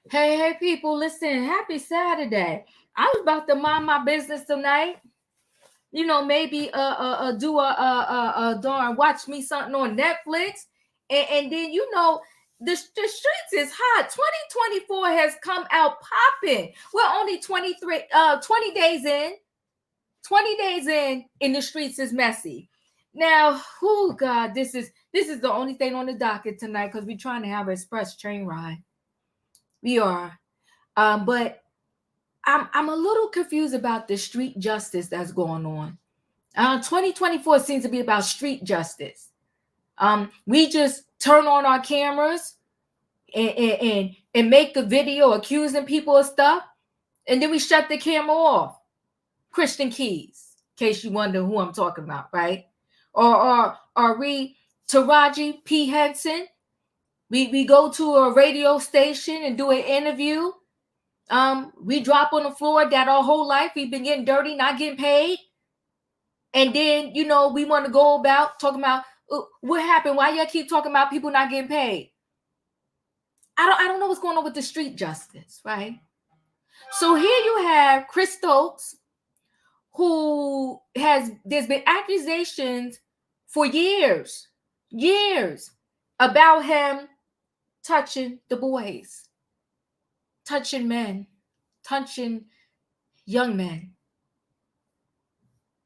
Hey, people, listen, happy Saturday. I was about to mind my business tonight. Maybe do a darn watch me something on Netflix. And then, the streets is hot. 2024 has come out popping. We're only 20 days in. 20 days in, and the streets is messy. Now, oh God, this is the only thing on the docket tonight because we're trying to have an express train ride. We are. But I'm a little confused about the street justice that's going on. 2024 seems to be about street justice. We just turn on our cameras and make a video accusing people of stuff, and then we shut the camera off. Christian Keys, in case you wonder who I'm talking about, right? Or we Taraji P. Henson. We go to a radio station and do an interview. We drop on the floor that our whole life we've been getting dirty, not getting paid. And then, we want to go about talking about what happened. Why y'all keep talking about people not getting paid? I don't know what's going on with the street justice, right? So here you have Chris Stokes, there's been accusations for years about him touching the boys, touching men, touching young men.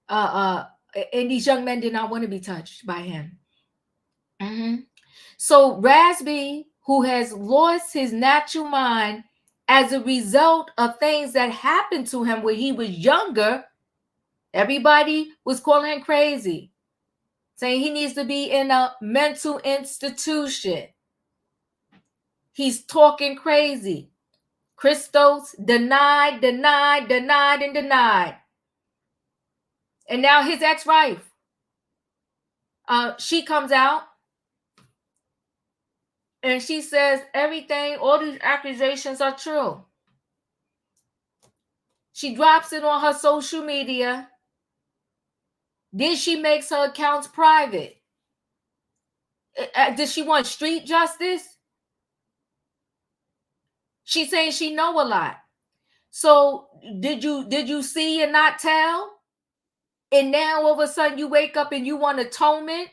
And these young men did not want to be touched by him. So Rasby, who has lost his natural mind as a result of things that happened to him when he was younger, everybody was calling him crazy, saying he needs to be in a mental institution. He's talking crazy. Chris Stokes denied. And now his ex-wife, she comes out and she says everything, all these accusations are true. She drops it on her social media. Then she makes her accounts private. Does she want street justice? She's saying she know a lot. So did you see and not tell? And now all of a sudden you wake up and you want atonement?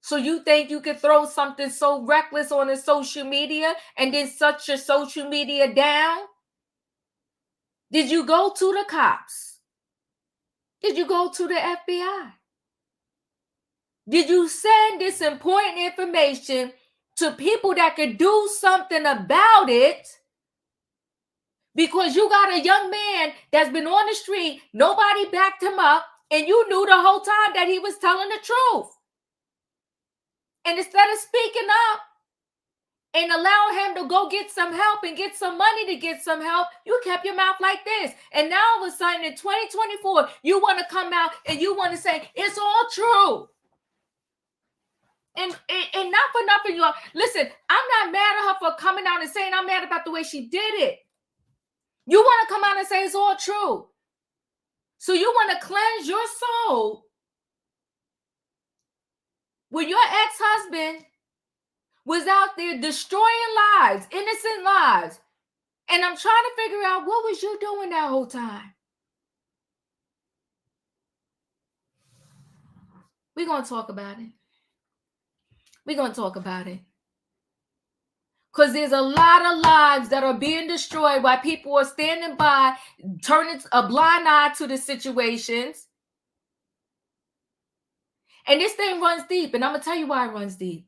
So you think you could throw something so reckless on the social media and then shut your social media down? Did you go to the cops? Did you go to the FBI? Did you send this important information to people that could do something about it? Because you got a young man that's been on the street, nobody backed him up, and you knew the whole time that he was telling the truth. And instead of speaking up and allowing him to go get some help and get some money to get some help, you kept your mouth like this. And now all of a sudden in 2024, you want to come out and you want to say, it's all true. And not for nothing, y'all. Listen, I'm not mad at her for coming out and saying I'm mad about the way she did it. You want to come out and say it's all true. So you want to cleanse your soul when your ex-husband was out there destroying lives, innocent lives. And I'm trying to figure out, what was you doing that whole time? We're going to talk about it. We're going to talk about it. Because there's a lot of lives that are being destroyed while people are standing by, turning a blind eye to the situations. And this thing runs deep. And I'm going to tell you why it runs deep.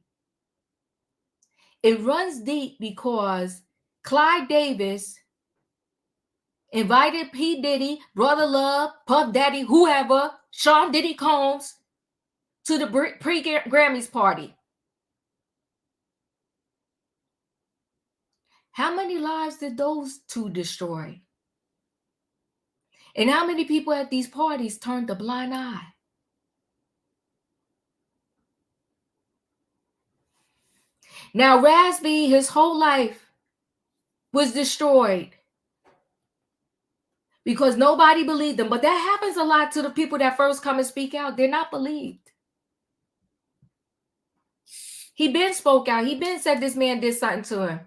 It runs deep because Clyde Davis invited P. Diddy, Brother Love, Puff Daddy, whoever, Sean Diddy Combs, to the pre-Grammys party. How many lives did those two destroy? And how many people at these parties turned a blind eye? Now, Raspy, his whole life was destroyed because nobody believed him. But that happens a lot to the people that first come and speak out. They're not believed. He been spoke out. He been said this man did something to him.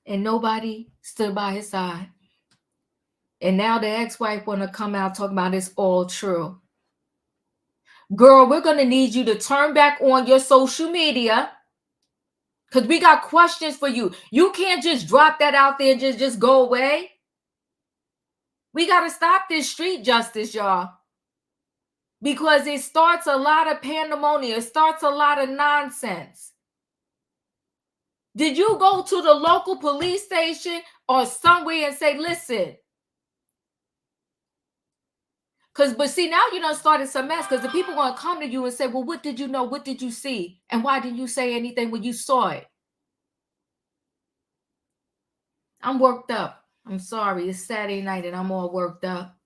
And nobody stood by his side. And now the ex-wife want to come out talking about it's all true. Girl, we're going to need you to turn back on your social media because we got questions for you. You can't just drop that out there and just go away. We got to stop this street justice, y'all, because it starts a lot of pandemonium. It starts a lot of nonsense. Did you go to the local police station or somewhere and say, listen? But see, now you done started some mess because the people going to come to you and say, well, what did you know? What did you see? And why didn't you say anything when you saw it? I'm worked up. I'm sorry. It's Saturday night and I'm all worked up.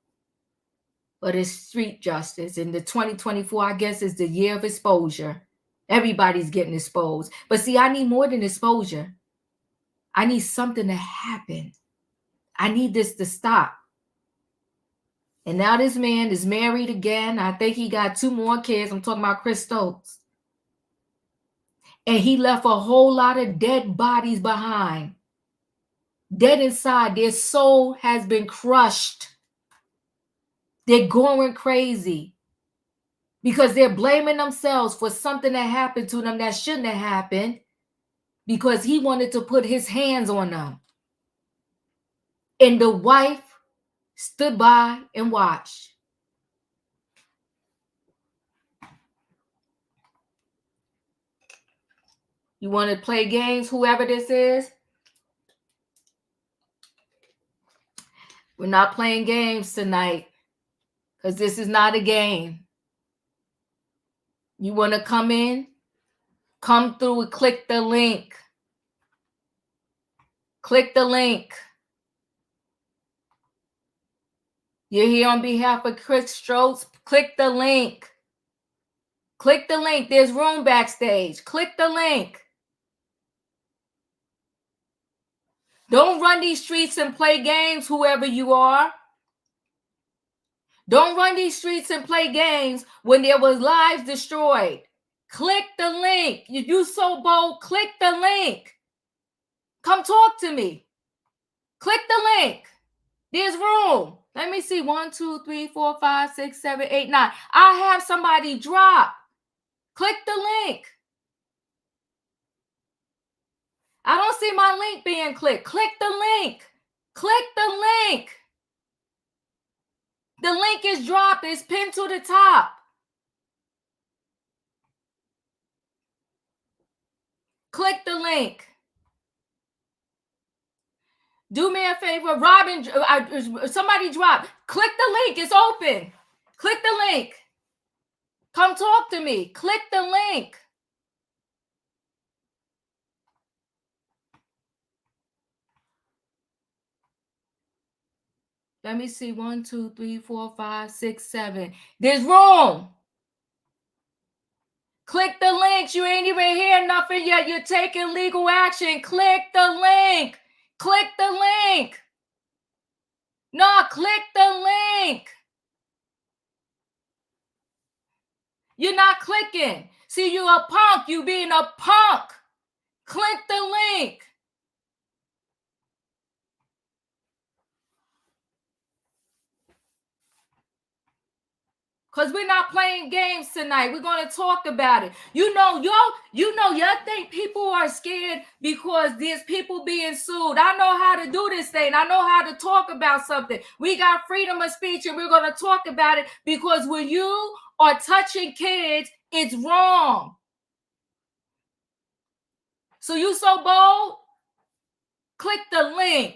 But it's street justice. And the 2024, I guess, is the year of exposure. Everybody's getting exposed. But see, I need more than exposure. I need something to happen. I need this to stop. And now this man is married again. I think he got 2 more kids. I'm talking about Chris Stokes. And he left a whole lot of dead bodies behind. Dead inside. Their soul has been crushed. They're going crazy because they're blaming themselves for something that happened to them that shouldn't have happened because he wanted to put his hands on them. And the wife stood by and watched. You want to play games, whoever this is? We're not playing games tonight because this is not a game. You want to come in? Come through and click the link. Click the link. You're here on behalf of Chris Stokes. Click the link. Click the link. There's room backstage. Click the link. Don't run these streets and play games, whoever you are. Don't run these streets and play games when there was lives destroyed. Click the link. You so bold, click the link. Come talk to me. Click the link. There's room. Let me see. 1, 2, 3, 4, 5, 6, 7, 8, 9. I have somebody drop. Click the link. I don't see my link being clicked. Click the link. Click the link. The link is dropped. It's pinned to the top. Click the link. Do me a favor, Robin. Somebody drop. Click the link. It's open. Click the link. Come talk to me. Click the link. Let me see. 1, 2, 3, 4, 5, 6, 7. There's room. Click the links. You ain't even hear nothing yet. You're taking legal action. Click the link. Click the link. No, click the link. You're not clicking. See, you a punk. You being a punk. Click the link. Because we're not playing games tonight. We're going to talk about it. Y'all think people are scared because there's people being sued. I know how to do this thing. I know how to talk about something. We got freedom of speech, and we're going to talk about it, because when you are touching kids, it's wrong. So you so bold? Click the link.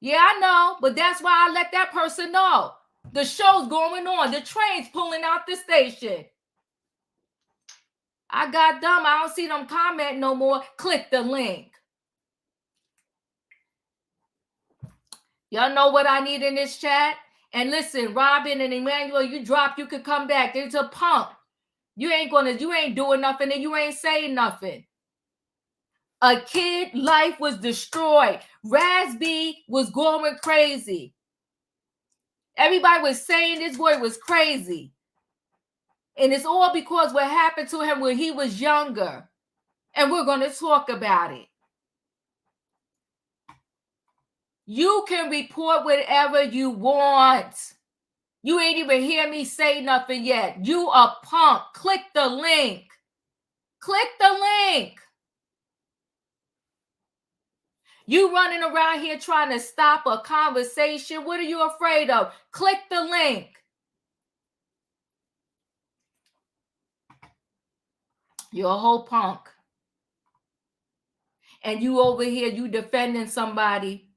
Yeah, I know, but that's why I let that person know. The show's going on. The train's pulling out the station. I got dumb. I don't see them comment no more. Click the link. Y'all know what I need in this chat? And listen, Robin and Emmanuel, you could come back. There's a punk. You ain't doing nothing, and you ain't saying nothing. A kid life was destroyed. Rasby was going crazy. Everybody was saying this boy was crazy. And it's all because what happened to him when he was younger. And we're going to talk about it. You can report whatever you want. You ain't even hear me say nothing yet. You a punk. Click the link. Click the link. You running around here trying to stop a conversation. What are you afraid of? Click the link. You're a whole punk. And you over here, you defending somebody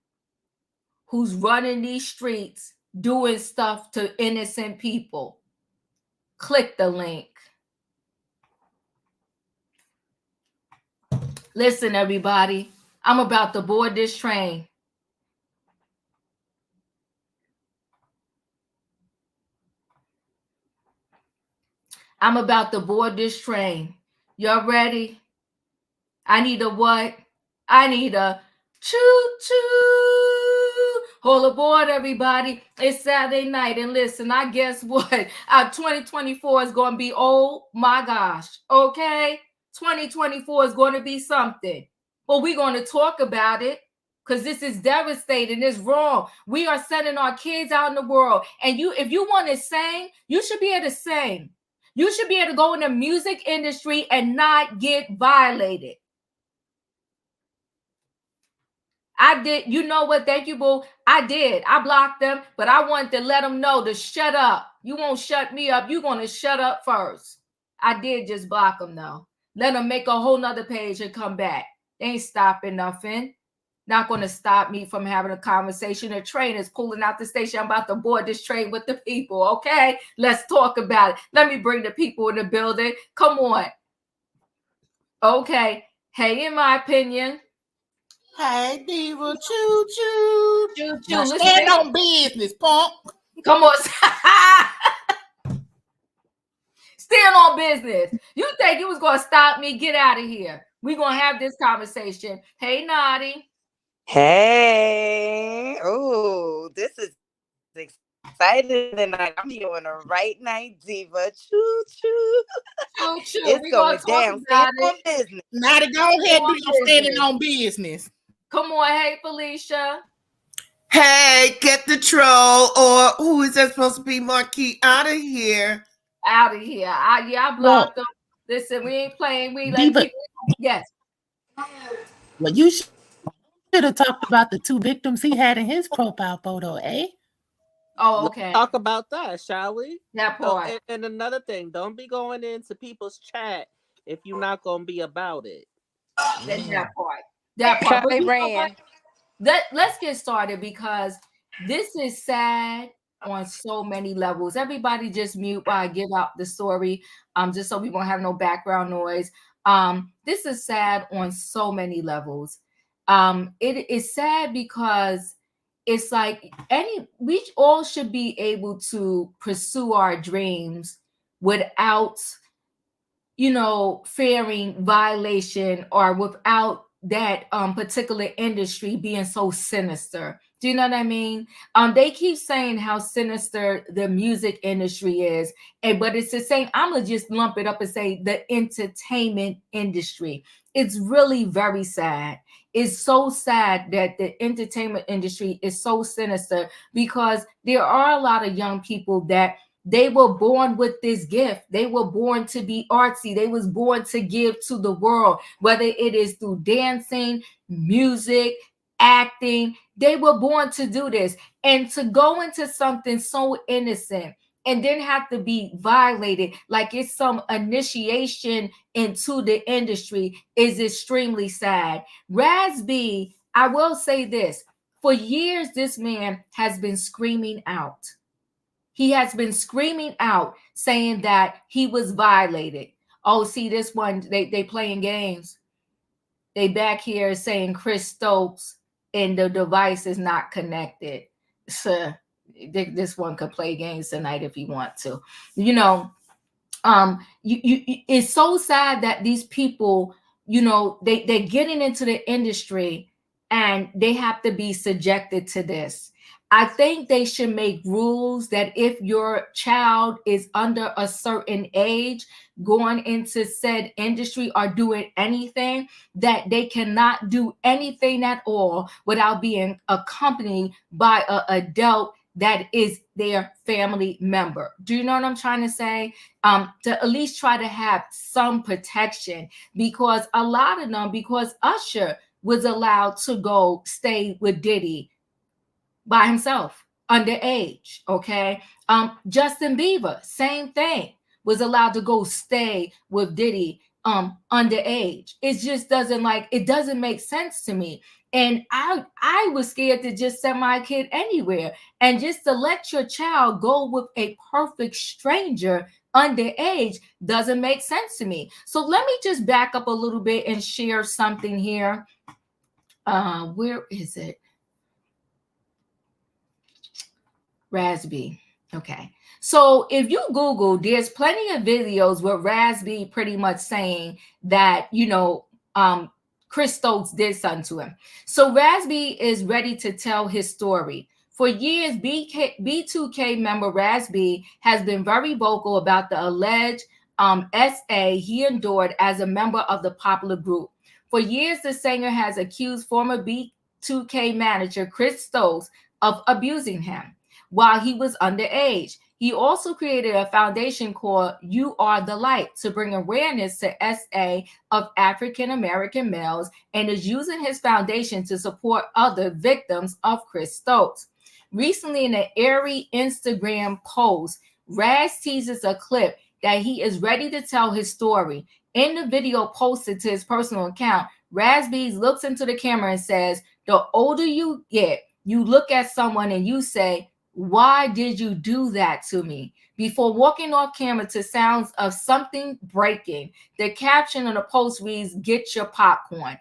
who's running these streets, doing stuff to innocent people. Click the link. Listen, everybody, I'm about to board this train. I'm about to board this train. Y'all ready? I need a what? I need a choo-choo. Hold aboard, everybody. It's Saturday night. And listen, I guess what? Our 2024 is going to be, oh my gosh. Okay? 2024 is going to be something. But we're going to talk about it, because this is devastating. It's wrong. We are sending our kids out in the world. And if you want to sing, you should be able to sing. You should be able to go in the music industry and not get violated. I did. You know what? Thank you, boo. I did. I blocked them, but I wanted to let them know to shut up. You won't shut me up. You're going to shut up first. I did just block them, though. Let them make a whole nother page and come back. They ain't stopping nothing. Not going to stop me from having a conversation. The train is pulling out the station. I'm about to board this train with the people, okay? Let's talk about it. Let me bring the people in the building. Come on. Okay. Hey, in my opinion. Hey, Diva. Choo-choo. Choo-choo. Stand on business, punk. Come on. Stand on business. You think you was going to stop me? Get out of here. We're going to have this conversation. Hey, Naughty. Hey, oh, this is exciting tonight. I'm doing a right night, Diva. Choo choo. Choo-choo. It's going down. Stand on business. Naughty, go ahead, do your standing on business. Come on, hey, Felicia. Hey, get the troll, or who is that supposed to be, Marquis? Out of here. Out of here. I blocked them. Listen, we ain't playing. We let people. Yes. Well, you should have talked about the two victims he had in his profile photo, eh? Oh, okay. Let's talk about that, shall we? That part. Oh, and another thing, don't be going into people's chat if you're not going to be about it. That part. That part. But you know what? Let's get started, because this is sad on so many levels. Everybody just mute while I give out the story, just so we won't have no background noise. This is sad on so many levels. It is sad because it's like we all should be able to pursue our dreams without, fearing violation, or without that particular industry being so sinister Do you know what I mean? They keep saying how sinister the music industry is, but it's the same. I'm gonna just lump it up and say the entertainment industry. It's really very sad. It's so sad that the entertainment industry is so sinister because there are a lot of young people that they were born with this gift. They were born to be artsy. They was born to give to the world, whether it is through dancing, music, acting. They were born to do this. And to go into something so innocent and then have to be violated like it's some initiation into the industry is extremely sad. Raz B, I will say this. For years, this man has been screaming out. He has been screaming out saying that he was violated. Oh, see this one, they playing games. They back here saying Chris Stokes and the device is not connected. So this one could play games tonight if you want to. You know, it's so sad that these people, you know, they're getting into the industry and they have to be subjected to this. I think they should make rules that if your child is under a certain age going into said industry or doing anything, that they cannot do anything at all without being accompanied by an adult that is their family member. Do you know what I'm trying to say? To at least try to have some protection, because a lot of them, because Usher was allowed to go stay with Diddy by himself, underage, okay? Justin Bieber, same thing, was allowed to go stay with Diddy underage. It just doesn't make sense to me. And I was scared to just send my kid anywhere. And just to let your child go with a perfect stranger underage doesn't make sense to me. So let me just back up a little bit and share something here. Where is it? Raz B. Okay. So if you Google, there's plenty of videos with Raz B pretty much saying that, you know, Chris Stokes did something to him. So Raz B is ready to tell his story. For years, B2K member Raz B has been very vocal about the alleged SA he endured as a member of the popular group. For years, the singer has accused former B2K manager Chris Stokes of abusing him while he was underage. He also created a foundation called You Are the Light to bring awareness to SA of African American males, and is using his foundation to support other victims of Chris Stokes. Recently, in an airy Instagram post, Raz teases a clip that he is ready to tell his story. In the video posted to his personal account, Raz B looks into the camera and says, "The older you get, you look at someone and you say, 'Why did you do that to me?' Before walking off camera to sounds of something breaking." The caption on the post reads, "Get your popcorn."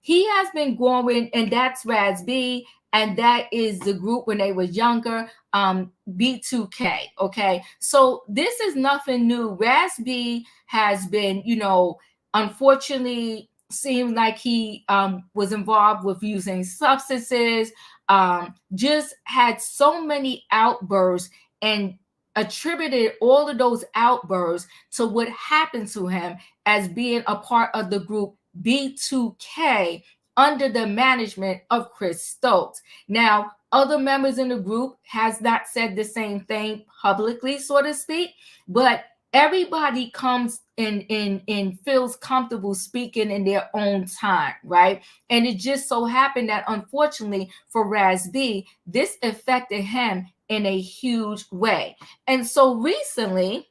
He has been going, and that's Raz B, and that is the group when they were younger, B2K. Okay, so this is nothing new. Raz B has been, you know, unfortunately, seemed like he was involved with using substances. Just had so many outbursts and attributed all of those outbursts to what happened to him as being a part of the group B2K under the management of Chris Stokes. Now, other members in the group has not said the same thing publicly, so to speak, but everybody comes and feels comfortable speaking in their own time, right? And it just so happened that unfortunately for Raz B, this affected him in a huge way. And so recently,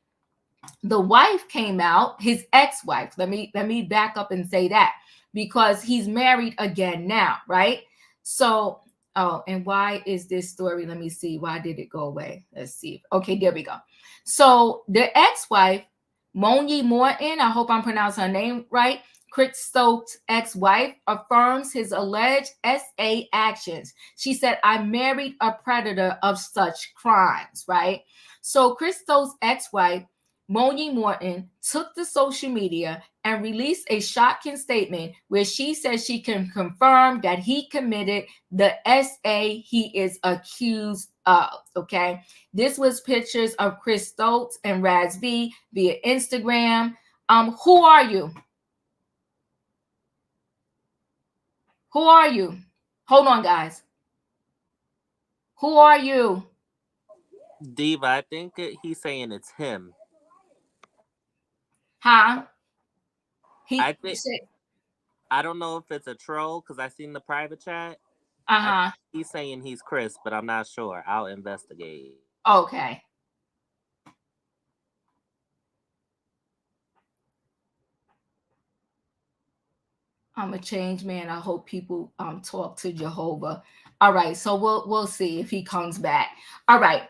the wife came out, his ex-wife. Let me back up and say that, because he's married again now, right? So, oh, and why is this story? Let me see. Why did it go away? Let's see. Okay, there we go. So the ex-wife, Moni Morton, I hope I'm pronouncing her name right, Chris Stokes' ex-wife, affirms his alleged SA actions. She said, "I married a predator of such crimes," right? So Chris Stokes' ex-wife Moni Morton took to social media and released a shocking statement where she says she can confirm that he committed the SA he is accused of. Okay. This was pictures of Chris Stokes and Raz V via Instagram. Who are you? Who are you? Hold on, guys. Who are you? Diva, I think he's saying it's him. Huh? I don't know if it's a troll because I seen the private chat. He's saying he's Chris, but I'm not sure. I'll investigate. Okay. I'm a changed man. I hope people talk to Jehovah. All right, so we'll see if he comes back. All right.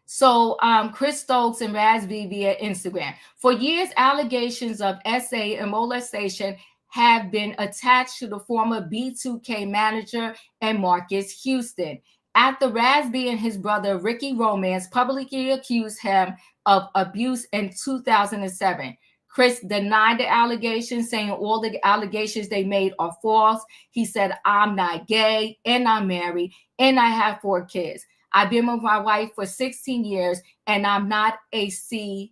So Chris Stokes and Raz V via Instagram. For years, allegations of SA and molestation have been attached to the former B2K manager and Marcus Houston. After Raz V and his brother Ricky Romance publicly accused him of abuse in 2007. Chris denied the allegations, saying all the allegations they made are false. He said, I'm not gay, and I'm married, and I have 4 kids. I've been with my wife for 16 years, and I'm not a CM.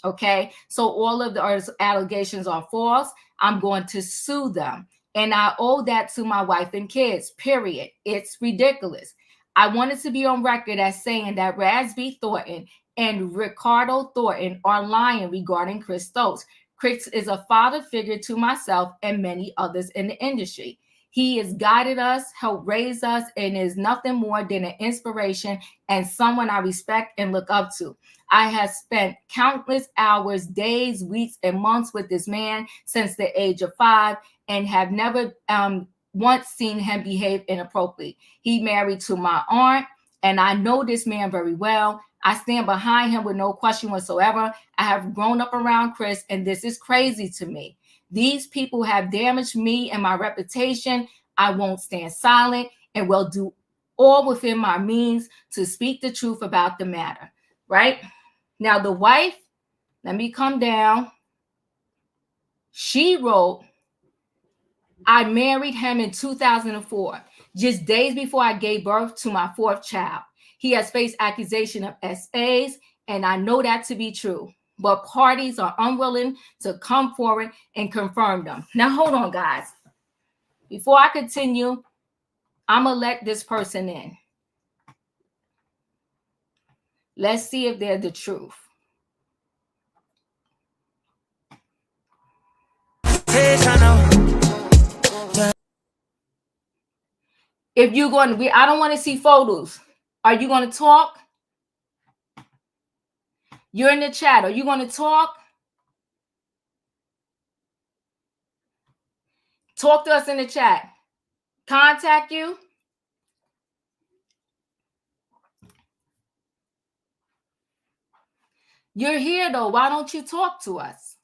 Okay, so all of the allegations are false. I'm going to sue them, and I owe that to my wife and kids, period. It's ridiculous. I wanted to be on record as saying that Raz V. Thornton and Ricardo Thornton are lying regarding Chris Stokes. Chris is a father figure to myself and many others in the industry. He has guided us, helped raise us, and is nothing more than an inspiration and someone I respect and look up to. I have spent countless hours, days, weeks, and months with this man since the age of 5 and have never once seen him behave inappropriately. He married to my aunt, and I know this man very well. I stand behind him with no question whatsoever. I have grown up around Chris, and this is crazy to me. These people have damaged me and my reputation. I won't stand silent and will do all within my means to speak the truth about the matter. Right? Now, the wife, let me come down. She wrote, I married him in 2004, just days before I gave birth to my 4th child. He has faced accusation of SAs, and I know that to be true. But parties are unwilling to come forward and confirm them. Now, hold on, guys. Before I continue, I'm going to let this person in. Let's see if they're the truth. If you're going to, I don't want to see photos. Are you going to talk? You're in the chat. Are you going to talk? Talk to us in the chat. Contact you. You're here, though. Why don't you talk to us?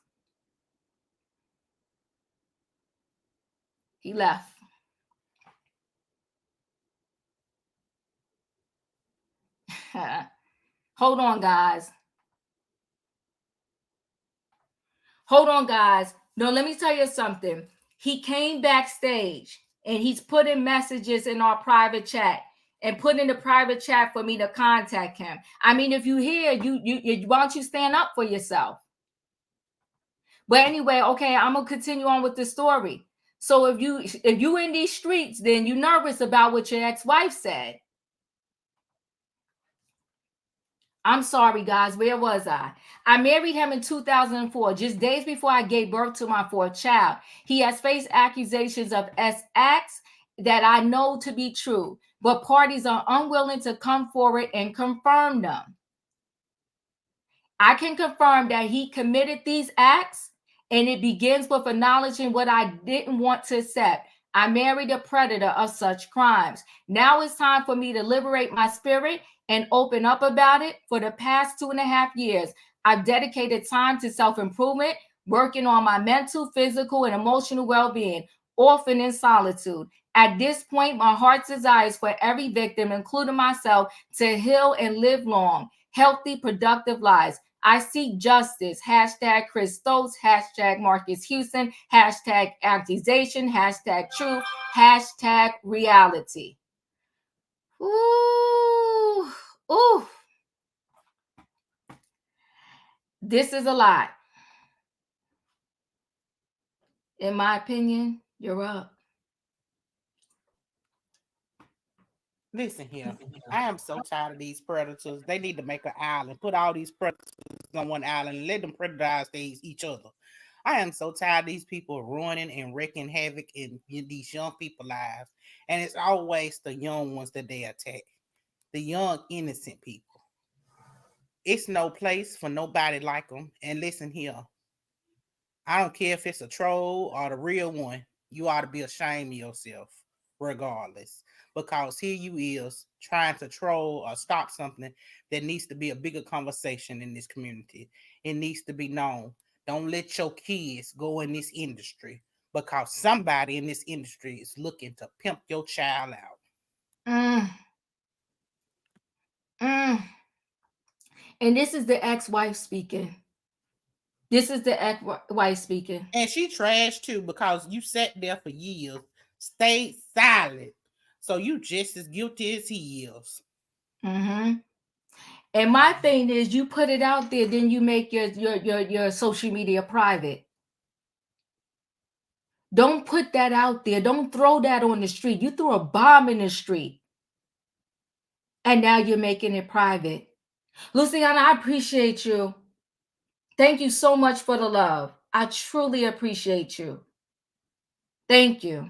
He left. Hold on, guys. Hold on, guys. No, let me tell you something. He came backstage and he's putting messages in our private chat and put in the private chat for me to contact him. I mean, if you hear, you why don't you stand up for yourself? But anyway, okay, I'm gonna continue on with the story. So if you in these streets, then you're nervous about what your ex-wife said. I'm sorry, guys. Where was I? I married him in 2004, just days before I gave birth to my 4th child. He has faced accusations of acts that I know to be true, but parties are unwilling to come forward and confirm them. I can confirm that he committed these acts, and it begins with acknowledging what I didn't want to accept. I married a predator of such crimes. Now it's time for me to liberate my spirit and open up about it. For the past 2.5 years, I've dedicated time to self-improvement, working on my mental, physical, and emotional well-being, often in solitude. At this point, my heart's desire is for every victim, including myself, to heal and live long, healthy, productive lives. I seek justice. Hashtag Chris Stokes. Hashtag Marcus Houston. Hashtag accusation. Hashtag truth. Hashtag reality. Ooh. Ooh. This is a lot. In my opinion, you're up. Listen here. I am so tired of these predators. They need to make an island. Put all these predators on one island and let them predatorize each other. I am so tired of these people ruining and wreaking havoc in these young people's lives. And it's always the young ones that they attack. The young, innocent people. It's no place for nobody like them. And listen here. I don't care if it's a troll or the real one. You ought to be ashamed of yourself, regardless. Because here you is trying to troll or stop something that needs to be a bigger conversation in this community. It needs to be known. Don't let your kids go in this industry because somebody in this industry is looking to pimp your child out. And this is the ex-wife speaking. This is the ex-wife speaking. And she trashed too because you sat there for years, stayed silent. So you just as guilty as he is. Mm-hmm. And my thing is, you put it out there, then you make your social media private. Don't put that out there. Don't throw that on the street. You threw a bomb in the street. And now you're making it private. Luciana, I appreciate you. Thank you so much for the love. I truly appreciate you. Thank you.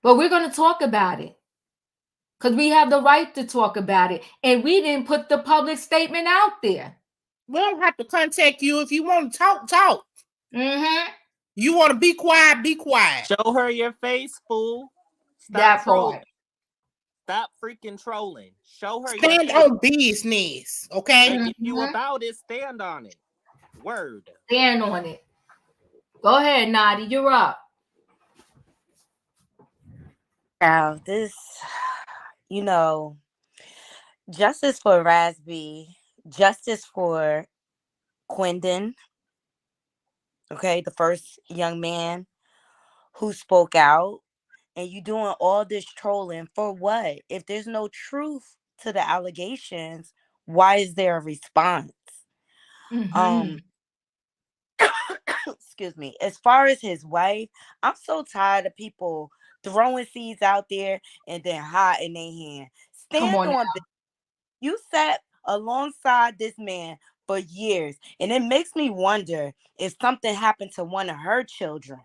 But we're going to talk about it. Because we have the right to talk about it. And we didn't put the public statement out there. We don't have to contact you. If you want to talk. Mm-hmm. You want to be quiet, be quiet. Show her your face, fool. Stop that trolling. part. Stop freaking trolling. Show her stand your face. on business, okay? Like, if you about it, stand on it. Word. Stand on it. Go ahead, Nadi. You're up. Now, this, justice for Rasby, justice for Quindon, okay, the first young man who spoke out, and you doing all this trolling for what? If there's no truth to the allegations, why is there a response? Excuse me. As far as his wife, I'm so tired of people throwing seeds out there and then hiding their hand. Stand on this. You sat alongside this man for years, and it makes me wonder if something happened to one of her children,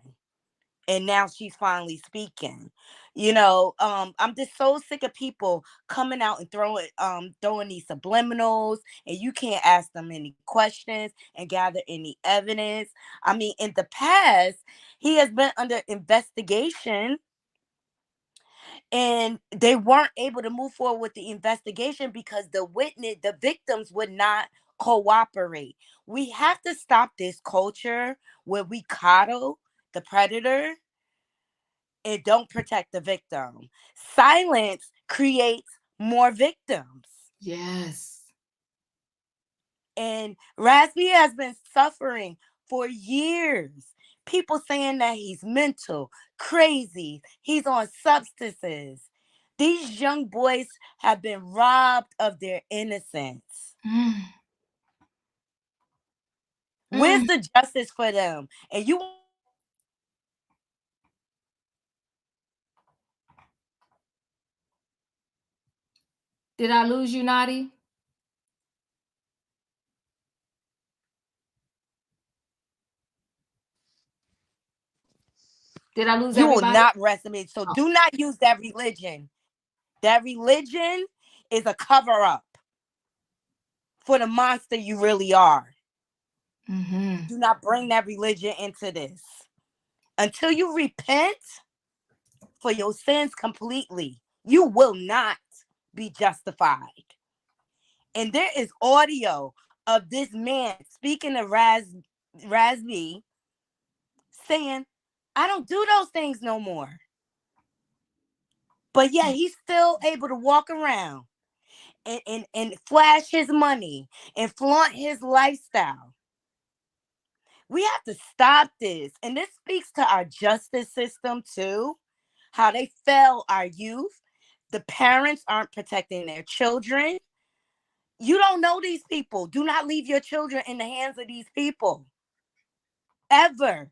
and now she's finally speaking. I'm just so sick of people coming out and throwing these subliminals, and you can't ask them any questions and gather any evidence. I mean, in the past, he has been under investigation, and they weren't able to move forward with the investigation because the victims would not cooperate. We have to stop this culture where we coddle the predator and don't protect the victim. Silence creates more victims. Yes. And Rasby has been suffering for years. People saying that he's mental, crazy, he's on substances. These young boys have been robbed of their innocence. Where's the justice for them? And you Did I lose you, Nadi? Did I lose you everybody? will not rest me. So do not use that religion. That religion is a cover-up for the monster you really are. Do not bring that religion into this. Until you repent for your sins completely, you will not be justified. And there is audio of this man speaking to Rasby saying, I don't do those things no more. But yeah, he's still able to walk around and flash his money and flaunt his lifestyle. We have to stop this. And this speaks to our justice system too, how they fail our youth. The parents aren't protecting their children. You don't know these people. Do not leave your children in the hands of these people. Ever.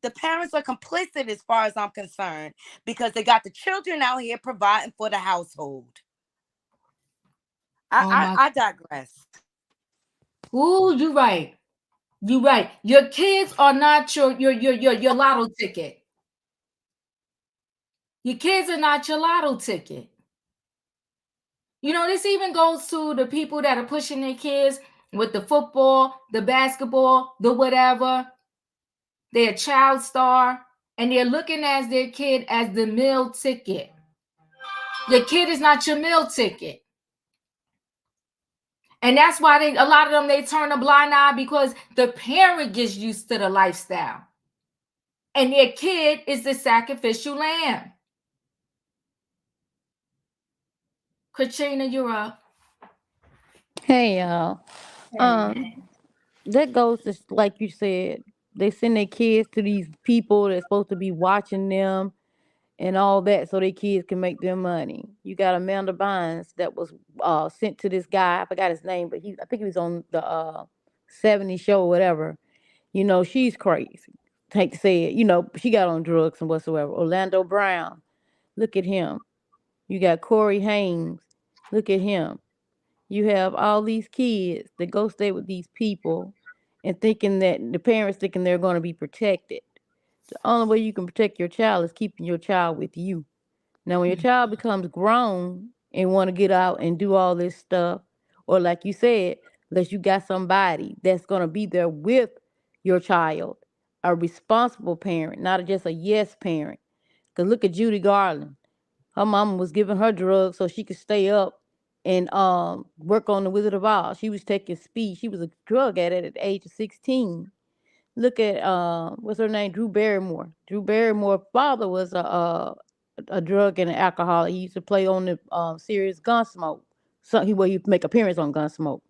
The parents are complicit as far as I'm concerned because they got the children out here providing for the household. I digress. Ooh, you're right. You're right. Your kids are not your lotto ticket. Your kids are not your lotto ticket. You know, this even goes to the people that are pushing their kids with the football, the basketball, the whatever. They're a child star, and they're looking at their kid as the meal ticket. Your kid is not your meal ticket. And that's why a lot of them, they turn a blind eye because the parent gets used to the lifestyle. And their kid is the sacrificial lamb. Katrina, you're up. Hey, y'all. That goes to, like you said, they send their kids to these people that's supposed to be watching them and all that so their kids can make their money. You got Amanda Bynes that was sent to this guy. I forgot his name, but I think he was on the 70 show or whatever. You know, she's crazy. Hate to say it. You know, she got on drugs and whatsoever. Orlando Brown, look at him. You got Corey Haynes, look at him. You have all these kids that go stay with these people and thinking that the parents thinking they're going to be protected. The only way you can protect your child is keeping your child with you. Now, when your child becomes grown and want to get out and do all this stuff, or like you said, unless you got somebody that's going to be there with your child, a responsible parent, not just a yes parent. Because look at Judy Garland. Her mama was giving her drugs so she could stay up and work on the Wizard of Oz. She was taking speed. She was a drug addict at the age of 16. Look at what's her name? Drew Barrymore. Drew Barrymore's father was a drug and an alcoholic. He used to play on the series Gunsmoke. So he make appearance on Gunsmoke.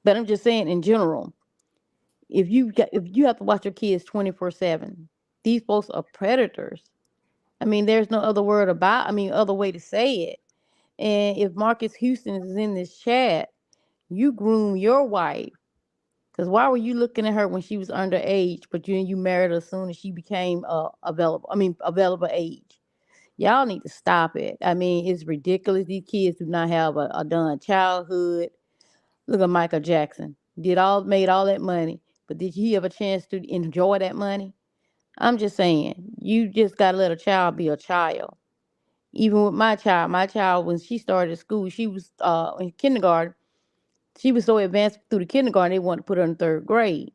But I'm just saying in general, if you have to watch your kids 24/7, these folks are predators. I mean, there's no other other way to say it. And if Marcus Houston is in this chat, you groom your wife. Because why were you looking at her when she was underage, but you married her as soon as she became available age? Y'all need to stop it. I mean, it's ridiculous. These kids do not have a done childhood. Look at Michael Jackson. Made all that money, but did he have a chance to enjoy that money? I'm just saying, you just gotta let a child be a child. Even with my child, when she started school, she was in kindergarten. She was so advanced through the kindergarten, they wanted to put her in third grade.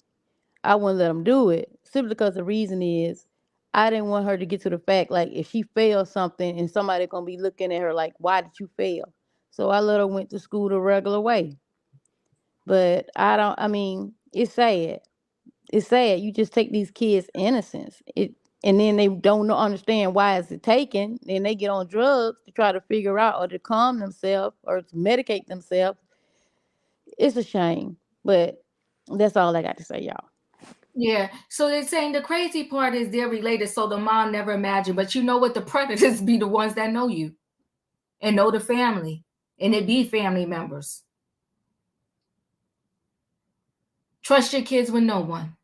I wouldn't let them do it simply because the reason is I didn't want her to get to the fact like if she fails something and somebody gonna be looking at her like, why did you fail? So I let her went to school the regular way. But it's sad. It's sad. You just take these kids' innocence. And then they don't understand why is it taken. Then they get on drugs to try to figure out or to calm themselves or to medicate themselves. It's a shame. But that's all I got to say, y'all. Yeah. So they're saying the crazy part is they're related, so the mom never imagined. But you know what? The predators be the ones that know you and know the family, and it be family members. Trust your kids with no one.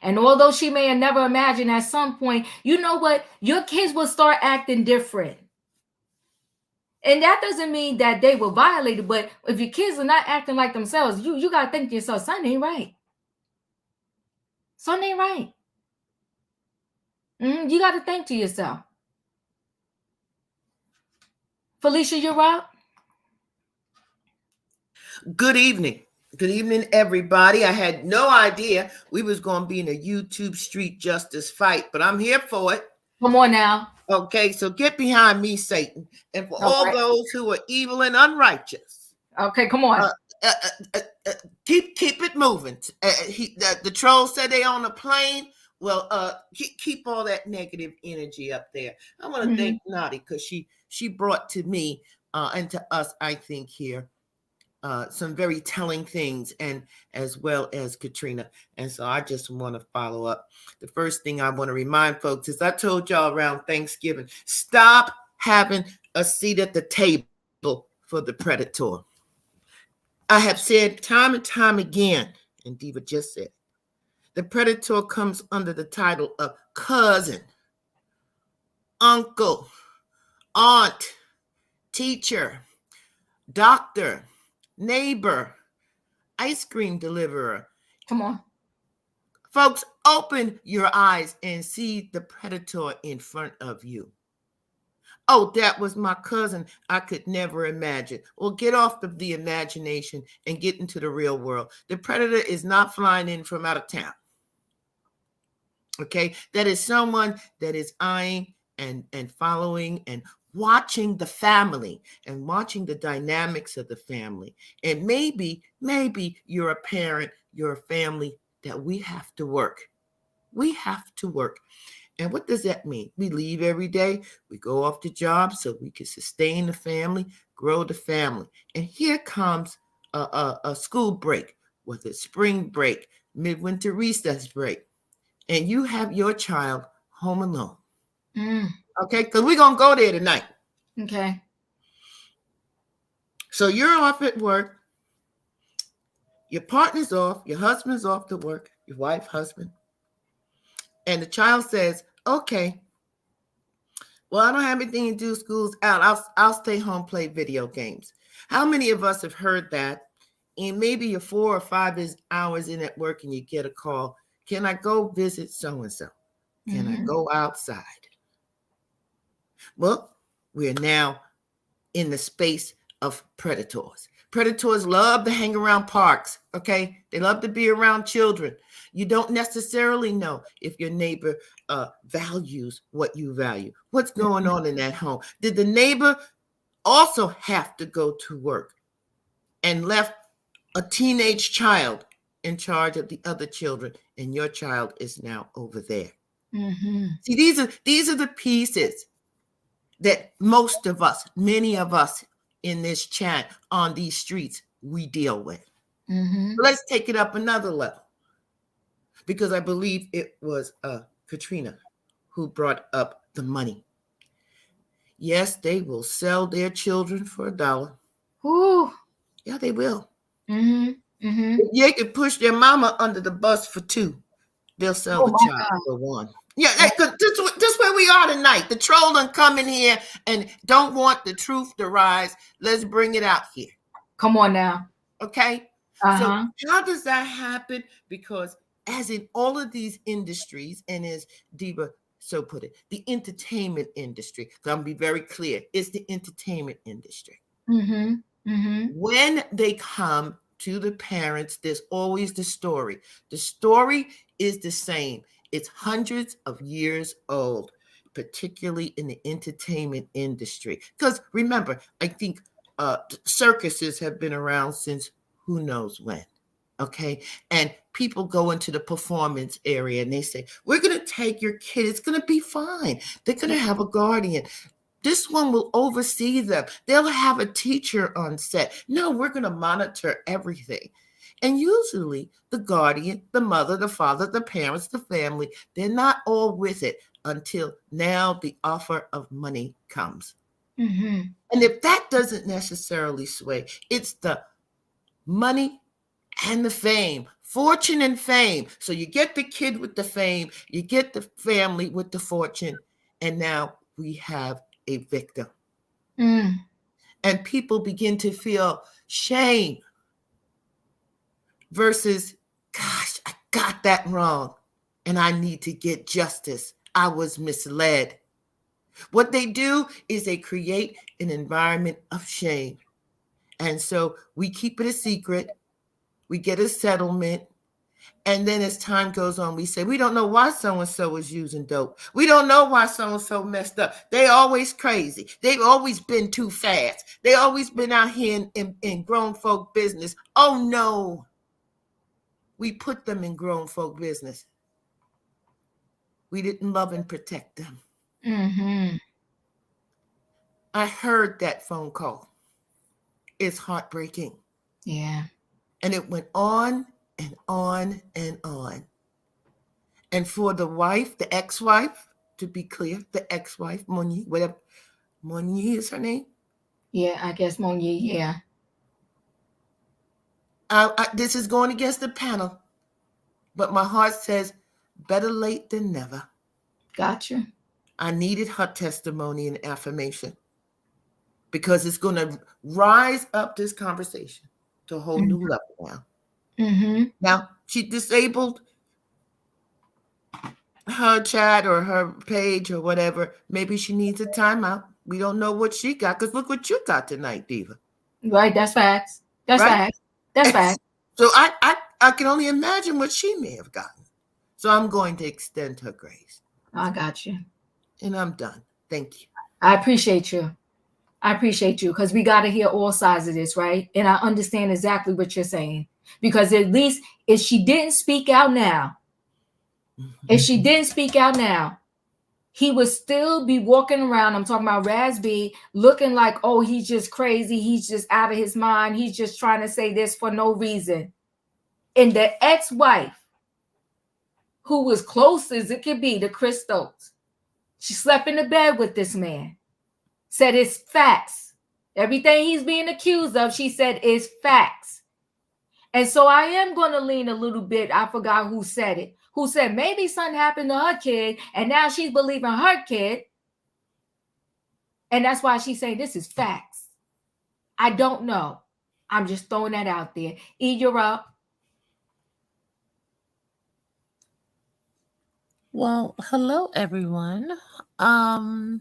And although she may have never imagined at some point, you know what? Your kids will start acting different. And that doesn't mean that they were violated, but if your kids are not acting like themselves, you got to think to yourself, something ain't right. Something ain't right. You got to think to yourself. Felicia, you're up. Good evening. Good evening, everybody. I had no idea we was going to be in a YouTube street justice fight, but I'm here for it. Come on now. Okay, so get behind me, Satan. And for all those who are evil and unrighteous. Okay, come on. Keep it moving. The troll said they on a plane. Well, keep all that negative energy up there. I want to thank Nadi because she brought to me and to us, I think, here some very telling things, and as well as Katrina. And so I just want to follow up. The first thing I want to remind folks is I told y'all around Thanksgiving, stop having a seat at the table for the predator. I have said time and time again, and Diva just said, the predator comes under the title of cousin, uncle, aunt, teacher, doctor, neighbor, ice cream deliverer. Come on. Folks, open your eyes and see the predator in front of you. Oh, that was my cousin. I could never imagine. Well, get off of the imagination and get into the real world. The predator is not flying in from out of town. Okay, that is someone that is eyeing and following and watching the family and watching the dynamics of the family. And maybe you're a parent, you're a family that we have to work. We have to work. And what does that mean? We leave every day. We go off the job so we can sustain the family, grow the family. And here comes a school break, whether it's spring break, midwinter recess break, and you have your child home alone. Okay, because we're going to go there tonight. Okay. So you're off at work. Your partner's off. Your husband's off to work. Your wife, husband. And the child says, okay, well, I don't have anything to do. School's out. I'll stay home, play video games. How many of us have heard that? And maybe you're 4 or 5 hours in at work and you get a call. Can I go visit so-and-so? Can I go outside? Well, we're now in the space of predators. Predators love to hang around parks, okay? They love to be around children. You don't necessarily know if your neighbor values what you value. What's going on in that home? Did the neighbor also have to go to work and left a teenage child in charge of the other children, and your child is now over there? See, these are the pieces that most of us, many of us in this chat on these streets, we deal with. Let's take it up another level, because I believe it was Katrina who brought up the money. Yes, they will sell their children for $1. Ooh. Yeah, they will. If they could push their mama under the bus for $2, they'll sell the child for $1. Yeah, this where we are tonight. The troll done come in here and don't want the truth to rise. Let's bring it out here. Come on now. Okay? So how does that happen? Because as in all of these industries, and as Diva so put it, the entertainment industry, so I'm going to be very clear, it's the entertainment industry. When they come to the parents, there's always the story. The story is the same. It's hundreds of years old, particularly in the entertainment industry. Because remember, I think circuses have been around since who knows when. Okay. And people go into the performance area and they say, we're going to take your kid. It's going to be fine. They're going to have a guardian. This one will oversee them. They'll have a teacher on set. No, we're going to monitor everything. And usually the guardian, the mother, the father, the parents, the family, they're not all with it until now the offer of money comes. And if that doesn't necessarily sway, it's the money and the fame, fortune and fame. So you get the kid with the fame, you get the family with the fortune, and now we have a victim. And people begin to feel shame versus, gosh, I got that wrong and I need to get justice. I was misled. What they do is they create an environment of shame. And so we keep it a secret. We get a settlement. And then as time goes on, we say, we don't know why so-and-so is using dope. We don't know why so-and-so messed up. They always crazy. They've always been too fast. They always been out here in grown folk business. Oh, no. We put them in grown folk business. We didn't love and protect them. Mm-hmm. I heard that phone call. It's heartbreaking. Yeah. And it went on and on and on. And for the wife, the ex-wife, to be clear, the ex-wife, Monique, whatever, Monique is her name? Yeah, I guess Monique, yeah. This is going against the panel, but my heart says better late than never. Gotcha. I needed her testimony and affirmation because it's going to rise up this conversation to a whole new level now. Mm-hmm. Now, she disabled her chat or her page or whatever. Maybe she needs a timeout. We don't know what she got because look what you got tonight, Diva. Right, that's facts. That's right? facts. That's facts. So I can only imagine what she may have gotten. So I'm going to extend her grace. I got you. And I'm done. Thank you. I appreciate you. I appreciate you because we got to hear all sides of this, right? And I understand exactly what you're saying. Because at least if she didn't speak out now, he would still be walking around. I'm talking about Raspy, looking like, oh, he's just crazy. He's just out of his mind. He's just trying to say this for no reason. And the ex-wife, who was close as it could be to Chris Stokes, she slept in the bed with this man, said it's facts. Everything he's being accused of, she said, is facts. And so I am going to lean a little bit. I forgot who said it. Who said maybe something happened to her kid, and now she's believing her kid. And that's why she's saying this is facts. I don't know. I'm just throwing that out there. E, you're up. Well, hello, everyone. I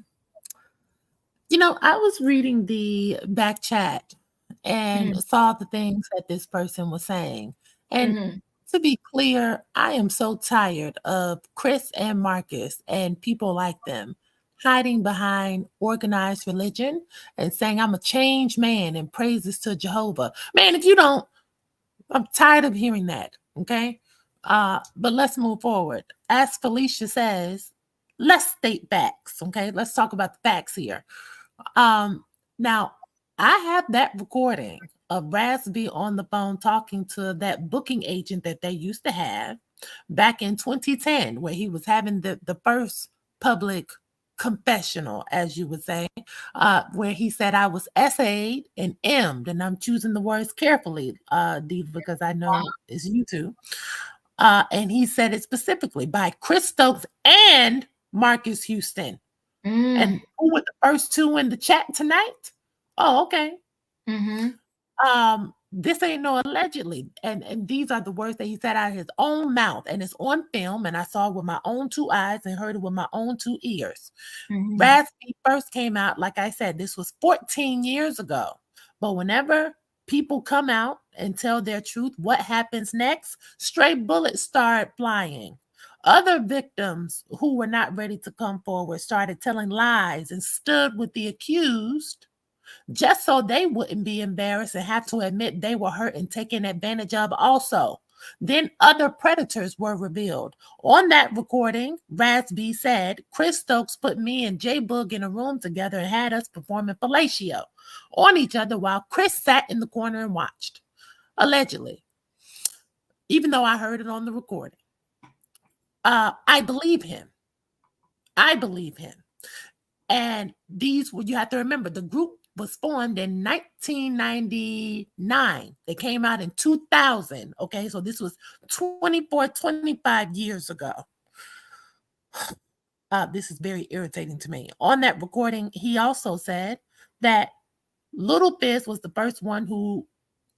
was reading the back chat and saw the things that this person was saying. And to be clear, I am so tired of Chris and Marcus and people like them hiding behind organized religion and saying, I'm a changed man and praises to Jehovah. Man, if you don't, I'm tired of hearing that. Okay. But let's move forward. As Felicia says, let's state facts. Okay. Let's talk about the facts here. Now I have that recording of Raspy on the phone talking to that booking agent that they used to have back in 2010, where he was having the first public confessional, as you would say, where he said, I was essayed and M'd, and I'm choosing the words carefully, Diva, because I know it's you too. And he said it specifically by Chris Stokes and Marcus Houston. And who were the first two in the chat tonight? Oh, okay. This ain't no allegedly. And these are the words that he said out of his own mouth. And it's on film. And I saw it with my own two eyes and heard it with my own two ears. Raspy first came out, like I said, this was 14 years ago. But whenever people come out and tell their truth, what happens next? Stray bullets start flying. Other victims who were not ready to come forward started telling lies and stood with the accused just so they wouldn't be embarrassed and have to admit they were hurt and taken advantage of also. Then other predators were revealed. On that recording, Raspy said, Chris Stokes put me and J Boog in a room together and had us performing fellatio on each other while Chris sat in the corner and watched. Allegedly. Even though I heard it on the recording. I believe him. And these, you have to remember, the group was formed in 1999. They came out in 2000. Okay, so this was 25 years ago. This is very irritating to me. On that recording, he also said that Little Fizz was the first one who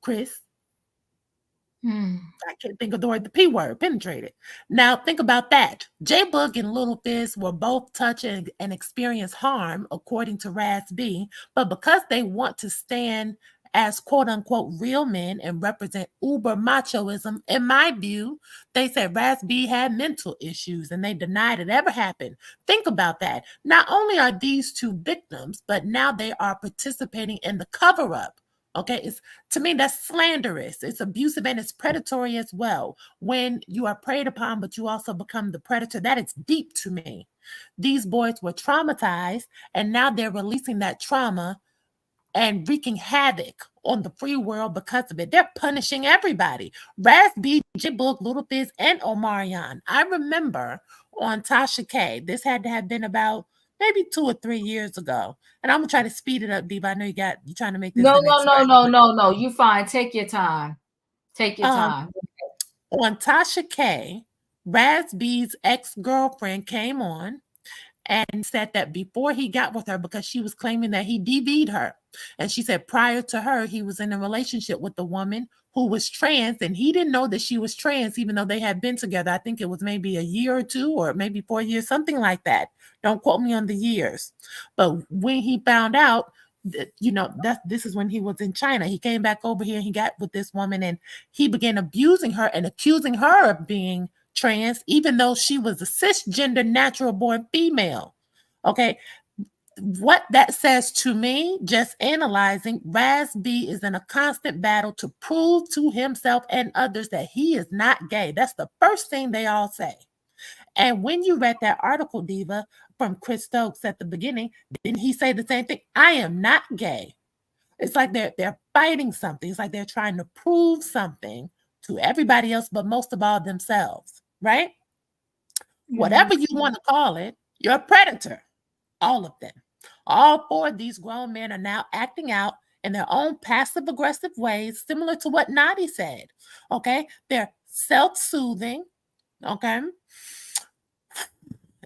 Chris, I can't think of the P word, penetrated. Now think about that. J Boog and Little Fizz were both touched and experienced harm, according to Raspy, but because they want to stand as quote unquote real men and represent uber machoism, in my view, they said Raspy had mental issues and they denied it ever happened. Think about that. Not only are these two victims, but now they are participating in the cover-up Okay, it's, to me, that's slanderous. It's abusive and it's predatory as well. When you are preyed upon, but you also become the predator, that is deep to me. These boys were traumatized, and now they're releasing that trauma and wreaking havoc on the free world because of it. They're punishing everybody. Raz B, J Book, Little Fizz, and Omarion. I remember on Tasha K, this had to have been about maybe 2 or 3 years ago. And I'm gonna try to speed it up, Diva. I know you're trying to make this. No. You fine. Take your time. Take your time. On Tasha K, Raz B's ex-girlfriend came on and said that before he got with her, because she was claiming that he DV'd her. And she said prior to her, he was in a relationship with a woman who was trans, and he didn't know that she was trans, even though they had been together. I think it was maybe a year or 2 or maybe 4 years, something like that. Don't quote me on the years. But when he found out, this is when he was in China. He came back over here and he got with this woman, and he began abusing her and accusing her of being trans, even though she was a cisgender natural born female. Okay. What that says to me, just analyzing, Raz B is in a constant battle to prove to himself and others that he is not gay. That's the first thing they all say. And when you read that article, Diva, from Chris Stokes at the beginning, didn't he say the same thing? I am not gay. It's like they're fighting something. It's like they're trying to prove something to everybody else, but most of all themselves, right? Mm-hmm. Whatever you want to call it, you're a predator. All of them. All 4 of these grown men are now acting out in their own passive-aggressive ways, similar to what Nadi said. Okay? They're self-soothing. Okay?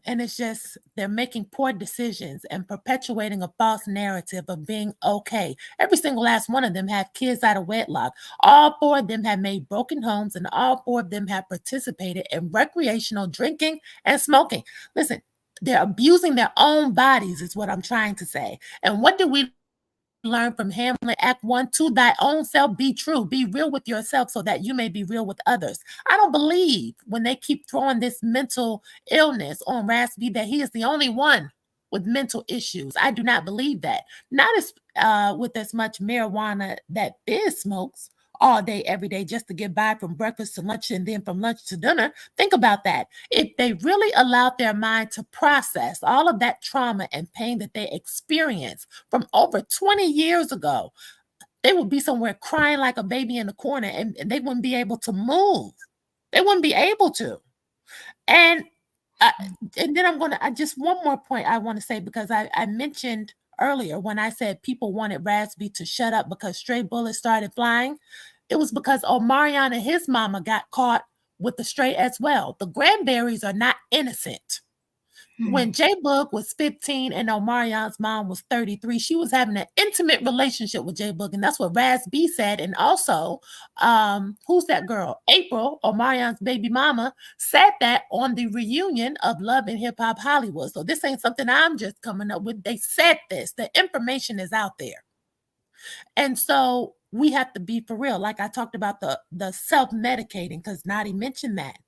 And it's just, they're making poor decisions and perpetuating a false narrative of being okay. Every single last one of them have kids out of wedlock. All 4 of them have made broken homes, and all 4 of them have participated in recreational drinking and smoking. Listen, they're abusing their own bodies is what I'm trying to say. And what do we learn from Hamlet Act 1? To thy own self be true. Be real with yourself so that you may be real with others. I don't believe when they keep throwing this mental illness on Raz B that he is the only one with mental issues. I do not believe that. Not as with as much marijuana that Fizz smokes all day, every day, just to get by from breakfast to lunch and then from lunch to dinner. Think about that. If they really allowed their mind to process all of that trauma and pain that they experienced from over 20 years ago, they would be somewhere crying like a baby in the corner, and they wouldn't be able to move. They wouldn't be able to. And then I just one more point I want to say, because I mentioned earlier when I said people wanted Raz B to shut up because stray bullets started flying. It was because Omarion and his mama got caught with the stray as well. The Granberries are not innocent. When J Book was 15 and Omarion's mom was 33, she was having an intimate relationship with J Book, and that's what Raz B said. And also, who's that girl? April, Omarion's baby mama, said that on the reunion of Love and Hip Hop Hollywood. So this ain't something I'm just coming up with. They said this. The information is out there. And so we have to be for real. Like I talked about the self-medicating, because Nadi mentioned that.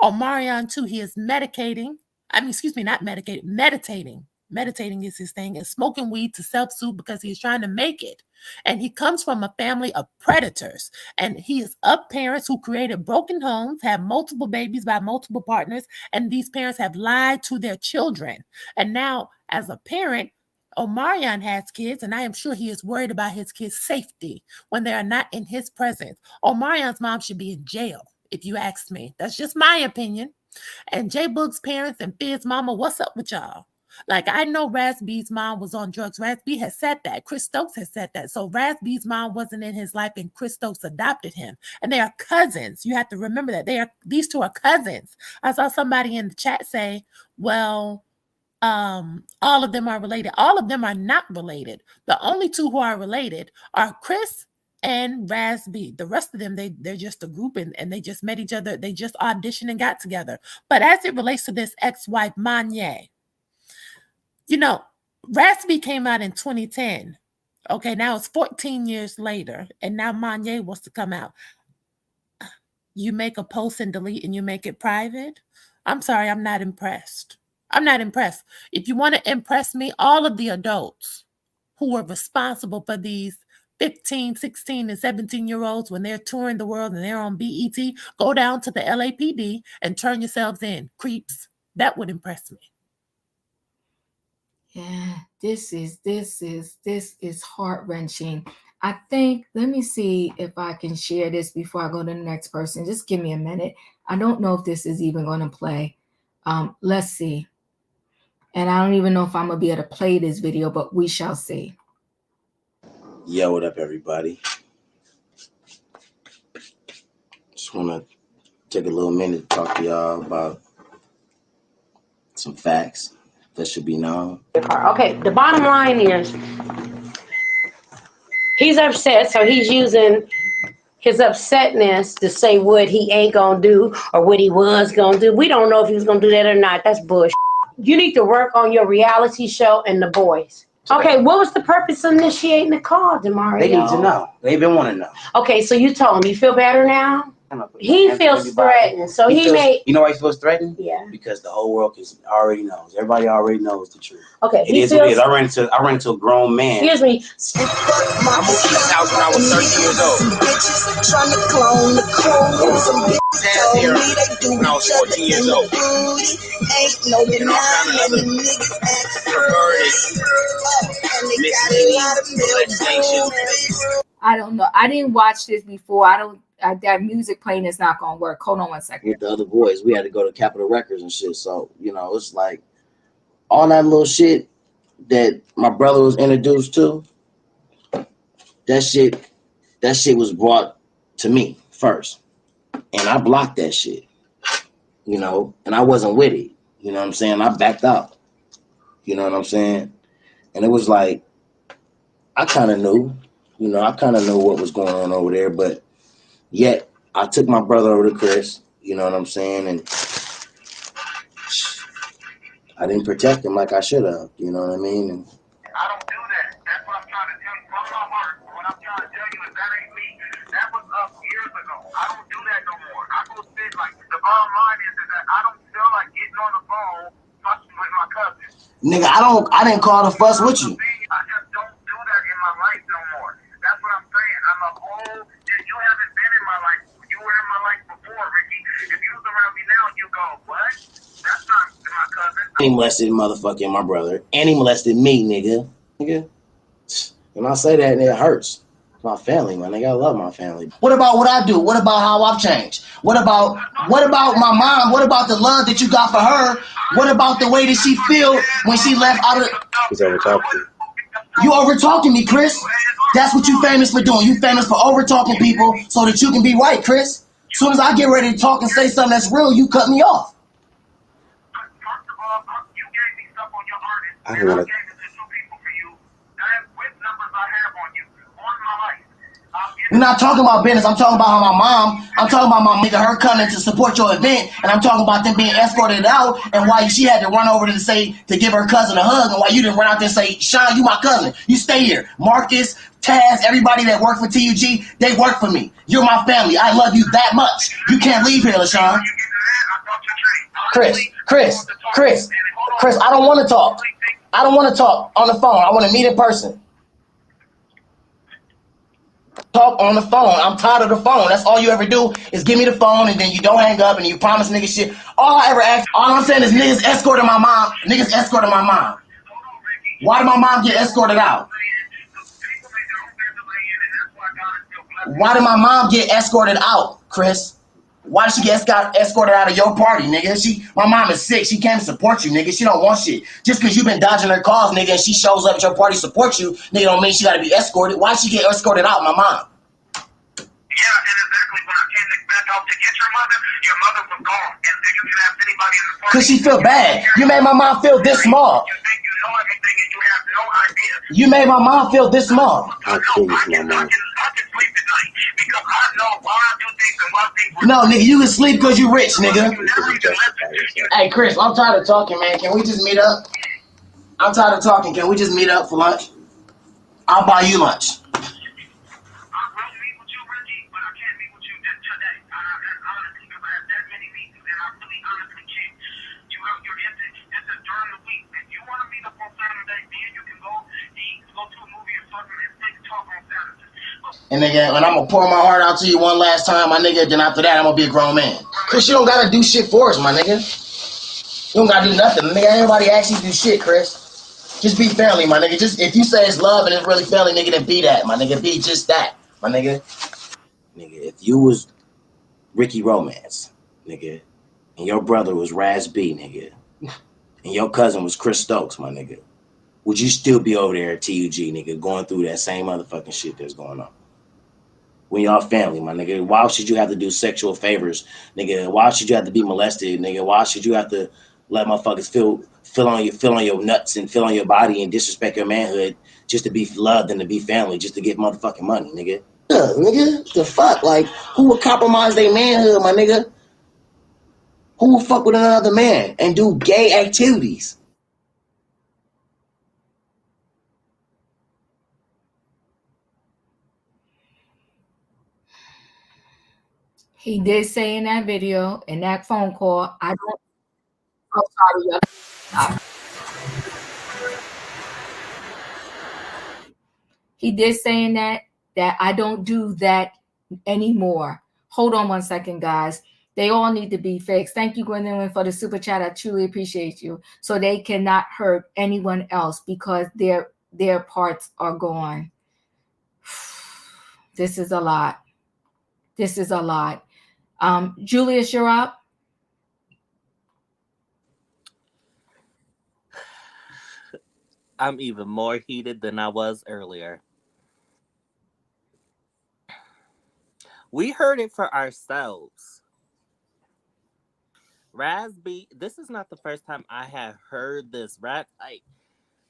Omarion too, he is medicating. Not medicating, meditating. Meditating is his thing, and smoking weed to self-soothe because he's trying to make it. And he comes from a family of predators. And he is of parents who created broken homes, have multiple babies by multiple partners, and these parents have lied to their children. And now, as a parent, Omarion has kids, and I am sure he is worried about his kids' safety when they are not in his presence. Omarion's mom should be in jail, if you ask me. That's just my opinion. And J Boog's parents and Fizz mama, what's up with y'all? Like, I know Raz B's mom was on drugs. Raz B has said that. Chris Stokes has said that. So Raz B's mom wasn't in his life, and Chris Stokes adopted him. And they are cousins. You have to remember that. These 2 are cousins. I saw somebody in the chat say, well, all of them are related. All of them are not related. The only 2 who are related are Chris and Raz B. The rest of them, they're just a group, and they just met each other. They just auditioned and got together. But as it relates to this ex-wife, Manye, Raz B came out in 2010. Okay, now it's 14 years later, and now Manye wants to come out. You make a post and delete, and you make it private? I'm sorry, I'm not impressed. I'm not impressed. If you want to impress me, all of the adults who were responsible for these 15, 16, and 17-year-olds, when they're touring the world and they're on BET, go down to the LAPD and turn yourselves in, creeps. That would impress me. Yeah, this is heart-wrenching. I think, let me see if I can share this before I go to the next person. Just give me a minute. I don't know if this is even going to play. Let's see. And I don't even know if I'm going to be able to play this video, but we shall see. Yo, what up, everybody? Just want to take a little minute to talk to y'all about some facts that should be known. Okay, the bottom line is he's upset, so he's using his upsetness to say what he ain't gonna do or what he was gonna do. We don't know if he was gonna do that or not. That's bullshit. You need to work on your reality show and The Boys. Okay, what was the purpose of initiating the call, Demario? They need to know. They've been wanting to know. Okay, so you told him. You feel better now? He feels threatened, so he made. You know why he feels threatened? Yeah. Because the whole world already knows. Everybody already knows the truth. Okay. It is what it is. I ran into a grown man. Excuse me. I moved to this house when I was 13 years old. Trying to clone the crew. Some Down here when I was 14 years old. Ain't no And all kind of other perverted, misleading legislation. I don't know. I didn't watch this before. That music playing is not gonna work. Hold on one second. With the other boys, we had to go to Capitol Records and shit. So, it's like all that little shit that my brother was introduced to, that shit was brought to me first. And I blocked that shit, and I wasn't with it. You know what I'm saying? I backed out. You know what I'm saying? And it was like, I kind of knew, what was going on over there, but yet I took my brother over to Chris, you know what I'm saying? And I didn't protect him like I should have, you know what I mean? And I don't do that. That's what I'm trying to tell you from my heart. What I'm trying to tell you is that ain't me. That was up years ago. I don't do that no more. I go sit like the bottom line is that I don't feel like getting on the phone fussing with my cousin. Nigga, I didn't call to fuss with you. I just don't do that in my life no more. That's what I'm saying. I'm a whole. You haven't been in my life. You were in my life before, Ricky. If you was around me now, you go, what? That's not my cousin. He molested motherfucking my brother, and he molested me, nigga. When I say that, it hurts. It's my family, man. I love my family. What about what I do? What about how I've changed? What about my mom? What about the love that you got for her? What about the way that she feel when she left out of? He's over talking. You over talking me, Chris. That's what you famous for doing. You famous for over talking people so that you can be right, Chris. As soon as I get ready to talk and say something that's real, you cut me off. I don't want to. We're not talking about business. I'm talking about I'm talking about my nigga, her coming to support your event, and I'm talking about them being escorted out, and why she had to run over to give her cousin a hug, and why you didn't run out there and say, Sean, you my cousin. You stay here. Marcus, Taz, everybody that worked for TUG, they work for me. You're my family. I love you that much. You can't leave here, LaShawn. Chris, I don't want to talk. I don't want to talk on the phone. I want to meet in person. Talk on the phone. I'm tired of the phone. That's all you ever do is give me the phone and then you don't hang up and you promise niggas shit. All I'm saying is niggas escorted my mom. Why did my mom get escorted out? Why did my mom get escorted out, Chris? Why did she get escorted out of your party, nigga? My mom is sick. She came to support you, nigga. She don't want shit. Just because you've been dodging her calls, nigga, and she shows up at your party to support you, nigga, don't mean she got to be escorted. Why she get escorted out, my mom? Yeah, and exactly when I came back out to get your mother was gone. And you didn't have anybody in the party. Because she feel bad. You made my mom feel this small. You think you know everything and you have no idea. You made my mom feel this small. I can sleep at night because I know why I do things and why things. No, nigga, you can sleep because you rich, nigga. Hey, Chris, I'm tired of talking, man. Can we just meet up? I'm tired of talking. Can we just meet up for lunch? I'll buy you lunch. Go to a movie or something and take talk on Saturday. And nigga, when I'm gonna pour my heart out to you one last time, my nigga, then after that, I'm gonna be a grown man. Chris, you don't gotta do shit for us, my nigga. You don't gotta do nothing. Nigga, everybody actually do shit, Chris. Just be family, my nigga. Just if you say it's love and it's really family, nigga, then be that, my nigga. Be just that, my nigga. Nigga, if you was Ricky Romance, nigga, and your brother was Raz B, nigga, and your cousin was Chris Stokes, my nigga, would you still be over there at TUG, nigga, going through that same motherfucking shit that's going on? When y'all family, my nigga, why should you have to do sexual favors, nigga? Why should you have to be molested, nigga? Why should you have to let motherfuckers feel on your nuts and feel on your body and disrespect your manhood just to be loved and to be family, just to get motherfucking money, nigga? Yeah, nigga, the fuck, like, who would compromise their manhood, my nigga? Who will fuck with another man and do gay activities? He did say in that video, in that phone call, I don't. Oh, sorry. He did say in that I don't do that anymore. Hold on one second, guys. They all need to be fixed. Thank you, Gwendolyn, for the super chat. I truly appreciate you. So they cannot hurt anyone else because their parts are gone. This is a lot. This is a lot. Julius, you're up. I'm even more heated than I was earlier. We heard it for ourselves. Razby, this is not the first time I have heard this.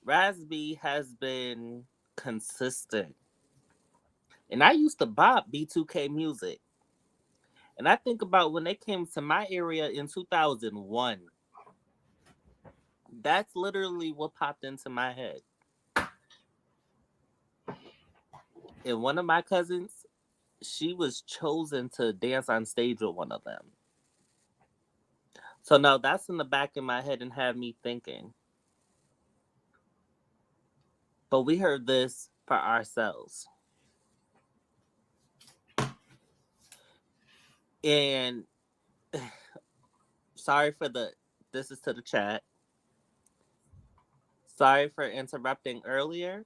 Razby has been consistent. And I used to bop B2K music. And I think about when they came to my area in 2001. That's literally what popped into my head. And one of my cousins, she was chosen to dance on stage with one of them. So now that's in the back of my head and had me thinking. But we heard this for ourselves. And sorry for this is to the chat. Sorry for interrupting earlier.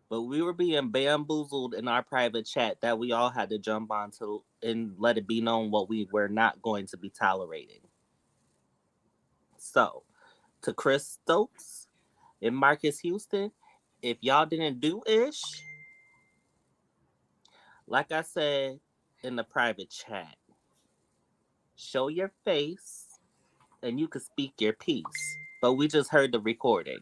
But we were being bamboozled in our private chat that we all had to jump onto and let it be known what we were not going to be tolerating. So, to Chris Stokes and Marcus Houston, if y'all didn't do ish, like I said in the private chat, show your face and you can speak your piece. But we just heard the recording.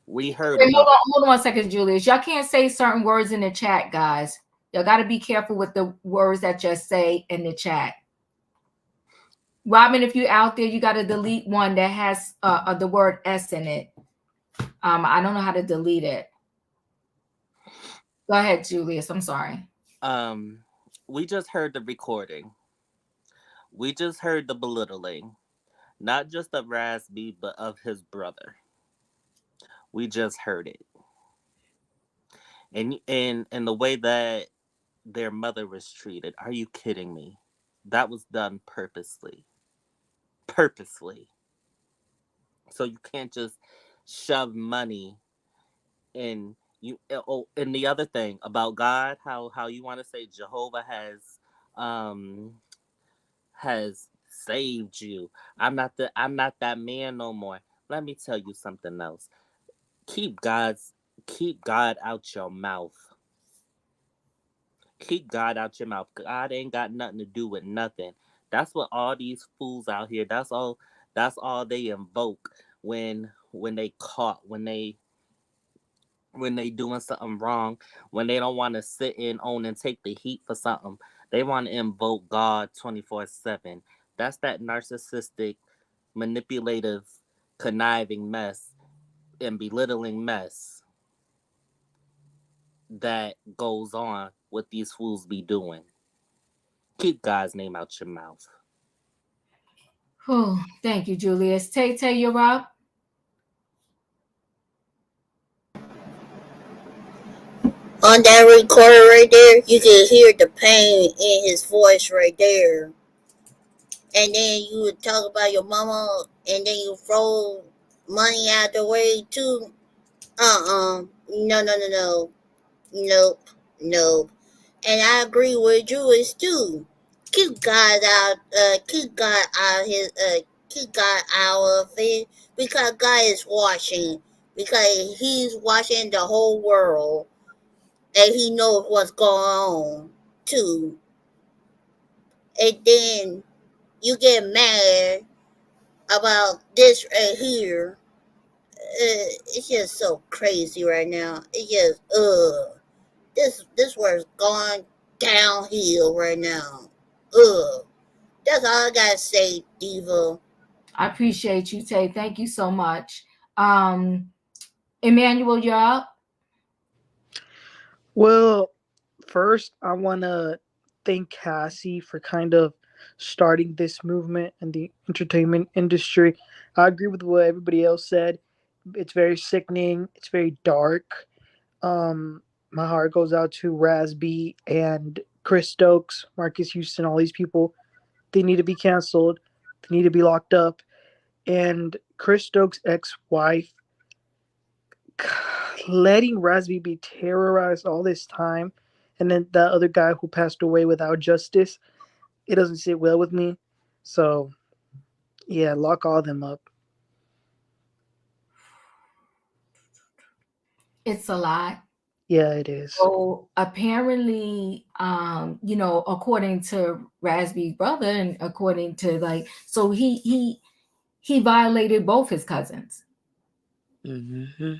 We heard it. Hold on 1 second, Julius. Y'all can't say certain words in the chat, guys. Y'all got to be careful with the words that you say in the chat. Robin, if you're out there, you got to delete one that has the word S in it. I don't know how to delete it. Go ahead, Julius. I'm sorry. We just heard the recording. We just heard the belittling, not just of Razby, but of his brother. We just heard it. And the way that their mother was treated. Are you kidding me? That was done purposely. Purposely. So you can't just shove money in you. Oh, and the other thing about God, how you want to say Jehovah has saved you. I'm not that man no more. Let me tell you something else. Keep God out your mouth. Keep God out your mouth. God ain't got nothing to do with nothing. That's what all these fools out here. That's all they invoke when they caught, when they doing something wrong, when they don't want to sit and own and take the heat for something. They want to invoke God 24/7. That's that narcissistic, manipulative, conniving mess and belittling mess that goes on what these fools be doing. Keep God's name out your mouth. Oh, thank you, Julius. Tay, you're up. On that recorder right there, you can hear the pain in his voice right there. And then you would talk about your mama, and then you throw money out the way too. No, no, no, no. Nope. Nope. And I agree with Jewish too. Keep God out. Keep God out his. Keep God out of it, because God is watching. Because He's watching the whole world, and He knows what's going on too. And then you get mad about this right here. It's just so crazy right now. It just this world's going downhill right now. That's all I gotta say, Diva. I appreciate you, Tay. Thank you so much. Emmanuel, you're up. Well, first, I want to thank Cassie for kind of starting this movement in the entertainment industry. I agree with what everybody else said. It's very sickening. It's very dark. My heart goes out to Rasby and Chris Stokes, Marcus Houston, all these people. They need to be canceled. They need to be locked up. And Chris Stokes' ex-wife letting Rasby be terrorized all this time, and then the other guy who passed away without justice, it doesn't sit well with me. So, yeah, lock all of them up. It's a lot. Yeah, it is. So apparently, according to Rasby's brother, and according to so he violated both his cousins. Mm-hmm.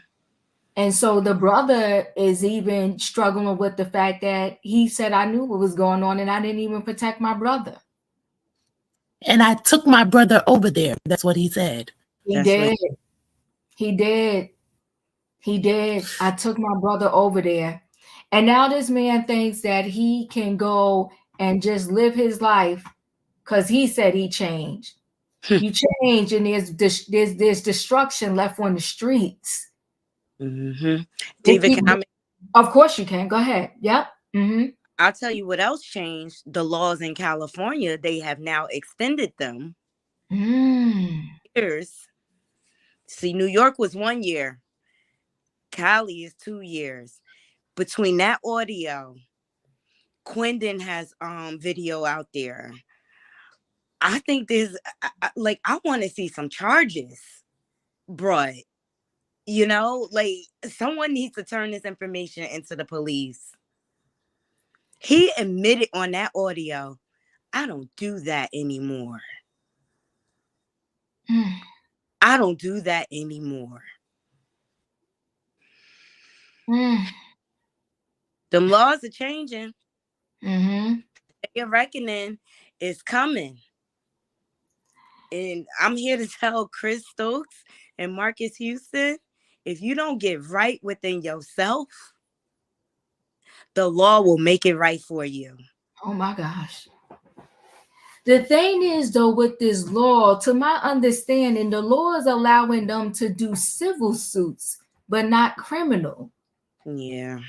And so the brother is even struggling with the fact that he said, I knew what was going on and I didn't even protect my brother. And I took my brother over there. That's what he said. He did. He did. He did. I took my brother over there. And now this man thinks that he can go and just live his life because he said he changed. You change and there's destruction left on the streets. Mm-hmm. David, of course you can. Go ahead. Yep. Mm-hmm. I'll tell you what else changed. The laws in California, they have now extended them. Years. See, New York was 1 year. Cali is 2 years. Between that audio, Quindon has video out there. I think there's I want to see some charges brought. Someone needs to turn this information into the police. He admitted on that audio, I don't do that anymore. I don't do that anymore. Them laws are changing. Mm-hmm. Your reckoning is coming. And I'm here to tell Chris Stokes and Marcus Houston, if you don't get right within yourself, the law will make it right for you. Oh my gosh. The thing is, though, with this law, to my understanding, the law is allowing them to do civil suits, but not criminal. Yeah.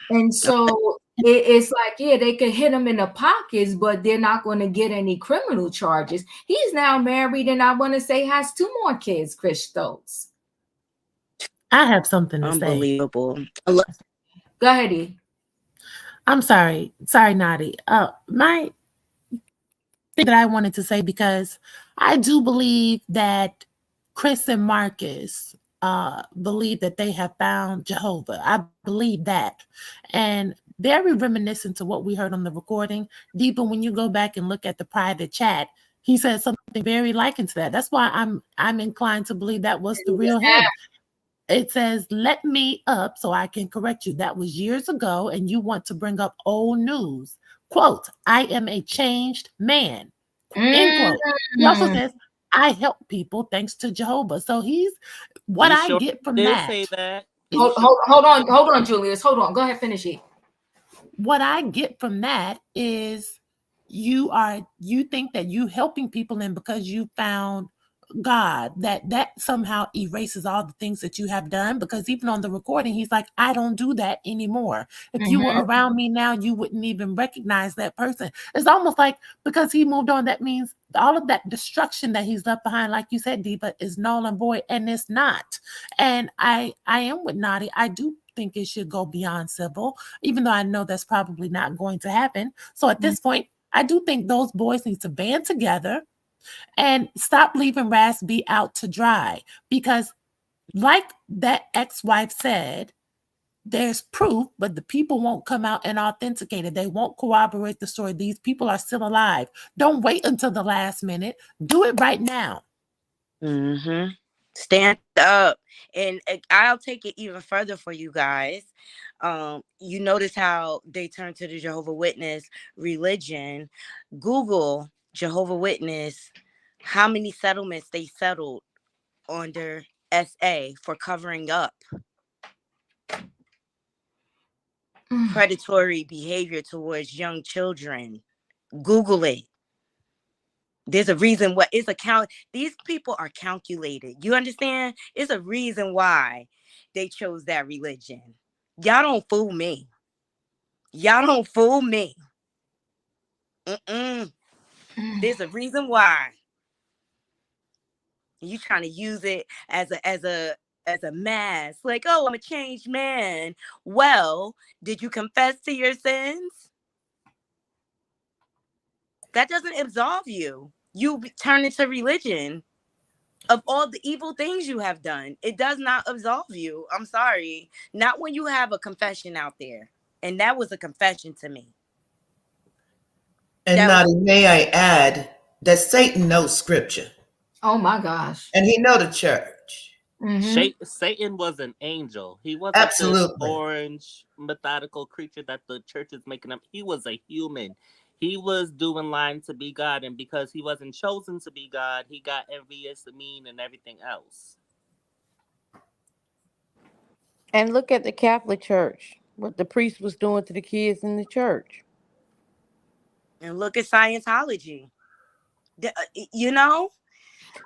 And so it's like, yeah, they can hit him in the pockets, but they're not going to get any criminal charges. He's now married, and I want to say has 2 more kids, Chris Stokes. I have something to Unbelievable. say. Go ahead, E. I'm sorry. Sorry, Nadi. My thing that I wanted to say, because I do believe that Chris and Marcus believe that they have found Jehovah. I believe that. And very reminiscent to what we heard on the recording. Deepa, when you go back and look at the private chat, he said something very likened to that. That's why I'm inclined to believe that was the real him. It says, let me up so I can correct you. That was years ago, and you want to bring up old news. Quote, I am a changed man. End quote. He also says, I help people thanks to Jehovah. So he's what I get from that. Say that. Hold on, Julius. Hold on. Go ahead, finish it. What I get from that is you think that you helping people, and because you found God, that somehow erases all the things that you have done, because even on the recording, he's like, I don't do that anymore. If you were around me now, you wouldn't even recognize that person. It's almost like because he moved on, that means all of that destruction that he's left behind, like you said, Diva, is null and void, and it's not. And I am with Nadi. I do think it should go beyond civil, even though I know that's probably not going to happen. So at this point, I do think those boys need to band together and stop leaving Raz B out to dry, because like that ex-wife said, there's proof, but the people won't come out and authenticate it. They won't corroborate the story. These people are still alive. Don't wait until the last minute. Do it right now. Stand up. And I'll take it even further for you guys. You notice how they turn to the Jehovah Witness religion. Google Jehovah Witness, how many settlements they settled under SA for covering up predatory behavior towards young children. Google it. There's a reason why it's these people are calculated. You understand? It's a reason why they chose that religion. Y'all don't fool me. Y'all don't fool me. There's a reason why. You trying to use it as a mask, like, oh, I'm a changed man. Well, did you confess to your sins? That doesn't absolve you. You turn into religion of all the evil things you have done. It does not absolve you. I'm sorry. Not when you have a confession out there. And that was a confession to me. And Nadi, may I add that Satan knows scripture. Oh my gosh. And he know the church. Satan was an angel. He wasn't this orange methodical creature that the church is making up. He was a human. He was doing lying to be God, and because he wasn't chosen to be God, he got envious, mean, and everything else. And look at the Catholic Church, what the priest was doing to the kids in the church. And look at Scientology. You know?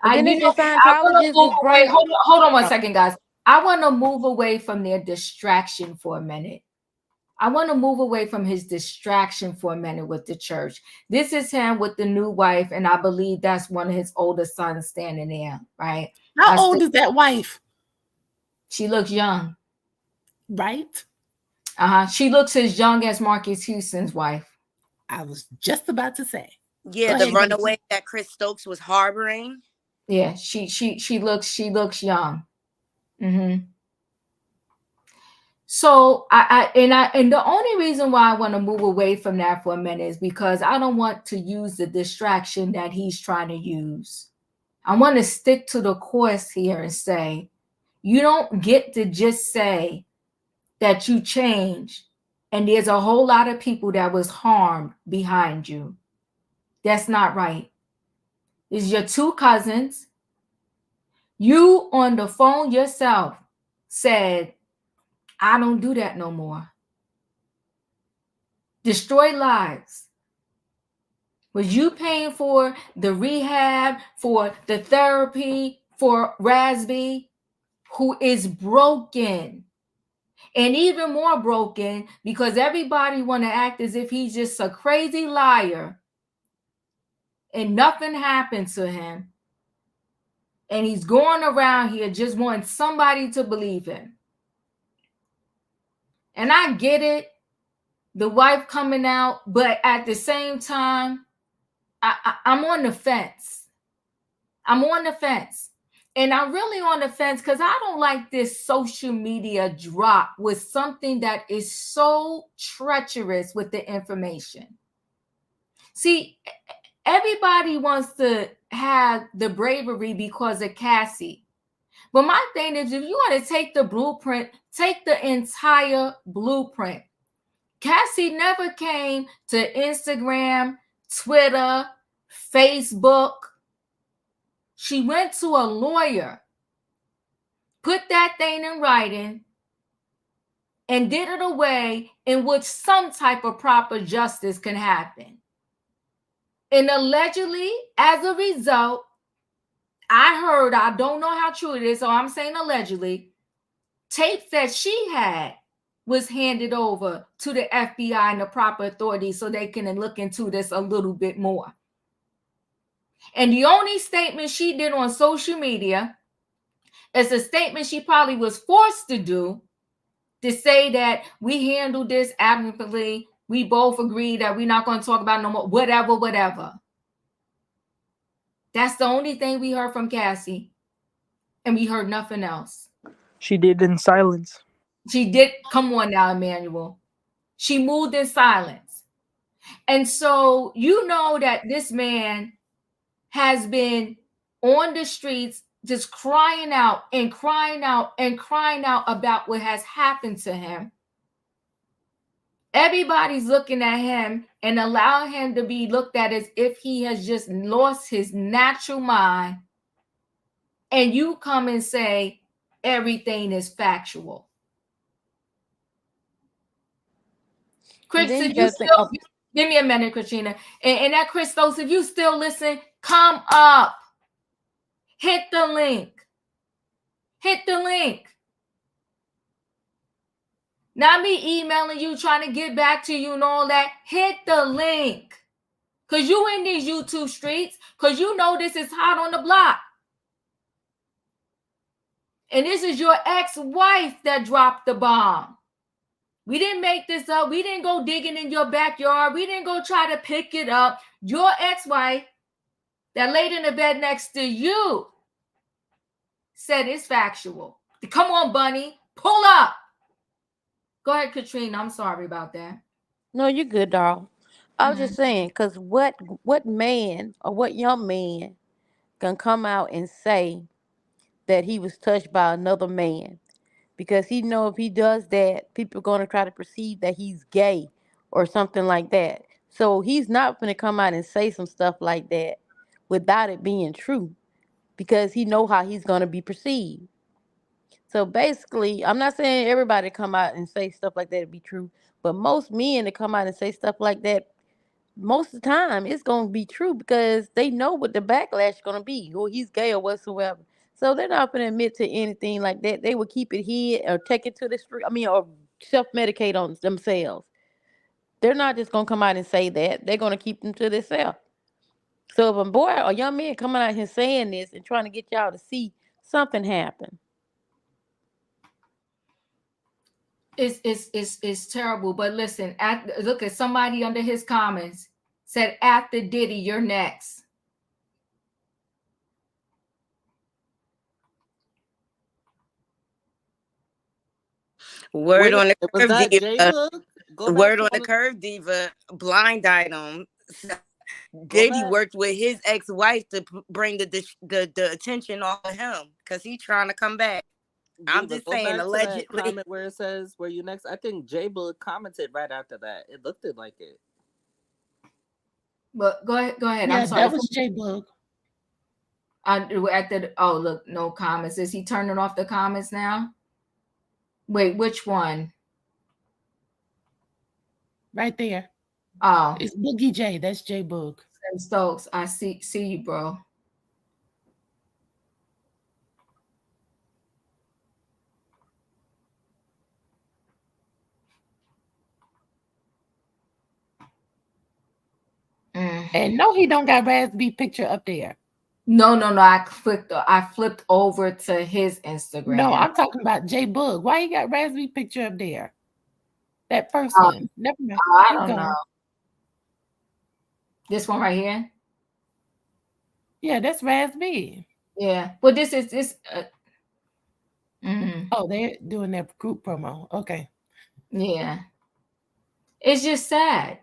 I hold on one second, guys. I want to move away from their distraction for a minute. I want to move away from his distraction for a minute with the church. This is him with the new wife, and I believe that's one of his older sons standing there, right? How old is that wife? She looks young. Right? She looks as young as Marcus Houston's wife. I was just about to say. Yeah, the runaway that Chris Stokes was harboring. Yeah, she looks young. So and the only reason why I want to move away from that for a minute is because I don't want to use the distraction that he's trying to use. I want to stick to the course here and say, you don't get to just say that you changed and there's a whole lot of people that was harmed behind you. That's not right. It's your two cousins. You on the phone yourself said, I don't do that no more. Destroy lives. Was you paying for the rehab, for the therapy, for Rasby, who is broken? And even more broken because everybody want to act as if he's just a crazy liar and nothing happened to him. And he's going around here just wanting somebody to believe him. And I get it, the wife coming out, but at the same time, I'm on the fence. I'm on the fence. And I'm really on the fence because I don't like this social media drop with something that is so treacherous with the information. See, everybody wants to have the bravery because of Cassie. But my thing is, if you want to take the blueprint, take the entire blueprint. Cassie never came to Instagram, Twitter, Facebook. She went to a lawyer, put that thing in writing, and did it a way in which some type of proper justice can happen. And allegedly, as a result, I heard, I don't know how true it is, so I'm saying allegedly, tapes that she had was handed over to the FBI and the proper authorities so they can look into this a little bit more. And the only statement she did on social media is a statement she probably was forced to do, to say that we handled this admirably. We both agree that we're not going to talk about no more, whatever. That's the only thing we heard from Cassie. And we heard nothing else. She did in silence. She did. Come on now, Emmanuel. She moved in silence. And so you know that this man has been on the streets just crying out and crying out and crying out about what has happened to him. Everybody's looking at him and allow him to be looked at as if he has just lost his natural mind. And you come and say everything is factual. Chris, if you still, give me a minute, Christina. And that Chris Stokes, if you still listen, come up. Hit the link. Hit the link. Not me emailing you, trying to get back to you and all that. Hit the link. Because you in these YouTube streets, because you know this is hot on the block. And this is your ex-wife that dropped the bomb. We didn't make this up. We didn't go digging in your backyard. We didn't go try to pick it up. Your ex-wife that laid in the bed next to you said it's factual. Come on, Bunny. Pull up. Go ahead, Katrina. I'm sorry about that. No, you're good, dog. I was just saying, because what man or what young man can come out and say that he was touched by another man? Because he know if he does that, people are going to try to perceive that he's gay or something like that. So he's not going to come out and say some stuff like that without it being true, because he know how he's going to be perceived. So basically, I'm not saying everybody come out and say stuff like that to be true, but most men that come out and say stuff like that, most of the time it's going to be true because they know what the backlash is going to be, or he's gay or whatsoever. So they're not going to admit to anything like that. They will keep it hid or take it to the street. Or self-medicate on themselves. They're not just going to come out and say that. They're going to keep them to themselves. So if a boy or young man coming out here saying this and trying to get y'all to see something happen. It's terrible. But listen, look at somebody under his comments said, after Diddy, you're next. Word on the curve, Diva. Word on the the curve, Diva. Blind item. Diddy worked with his ex-wife to bring the attention off of him because he's trying to come back. I'm just saying, allegedly. Comment where it says, "Were you next?" I think J-Boog commented right after that. It looked like it. But go ahead. Yeah, I'm sorry. that was J-Boog. Oh, look, no comments. Is he turning off the comments now? Wait, which one? Right there. Oh, it's Boogie J. That's J-Boog. Stokes, I see you, bro. And no, he don't got Raspy picture up there. No. I flipped over to his Instagram. No, I'm talking about J-Boog. Why you got Raspy picture up there? That first one. Never mind. I don't know. This one right here? Yeah, that's Raspy. Yeah. Well, this is Oh, they're doing their group promo. Okay. Yeah. It's just sad.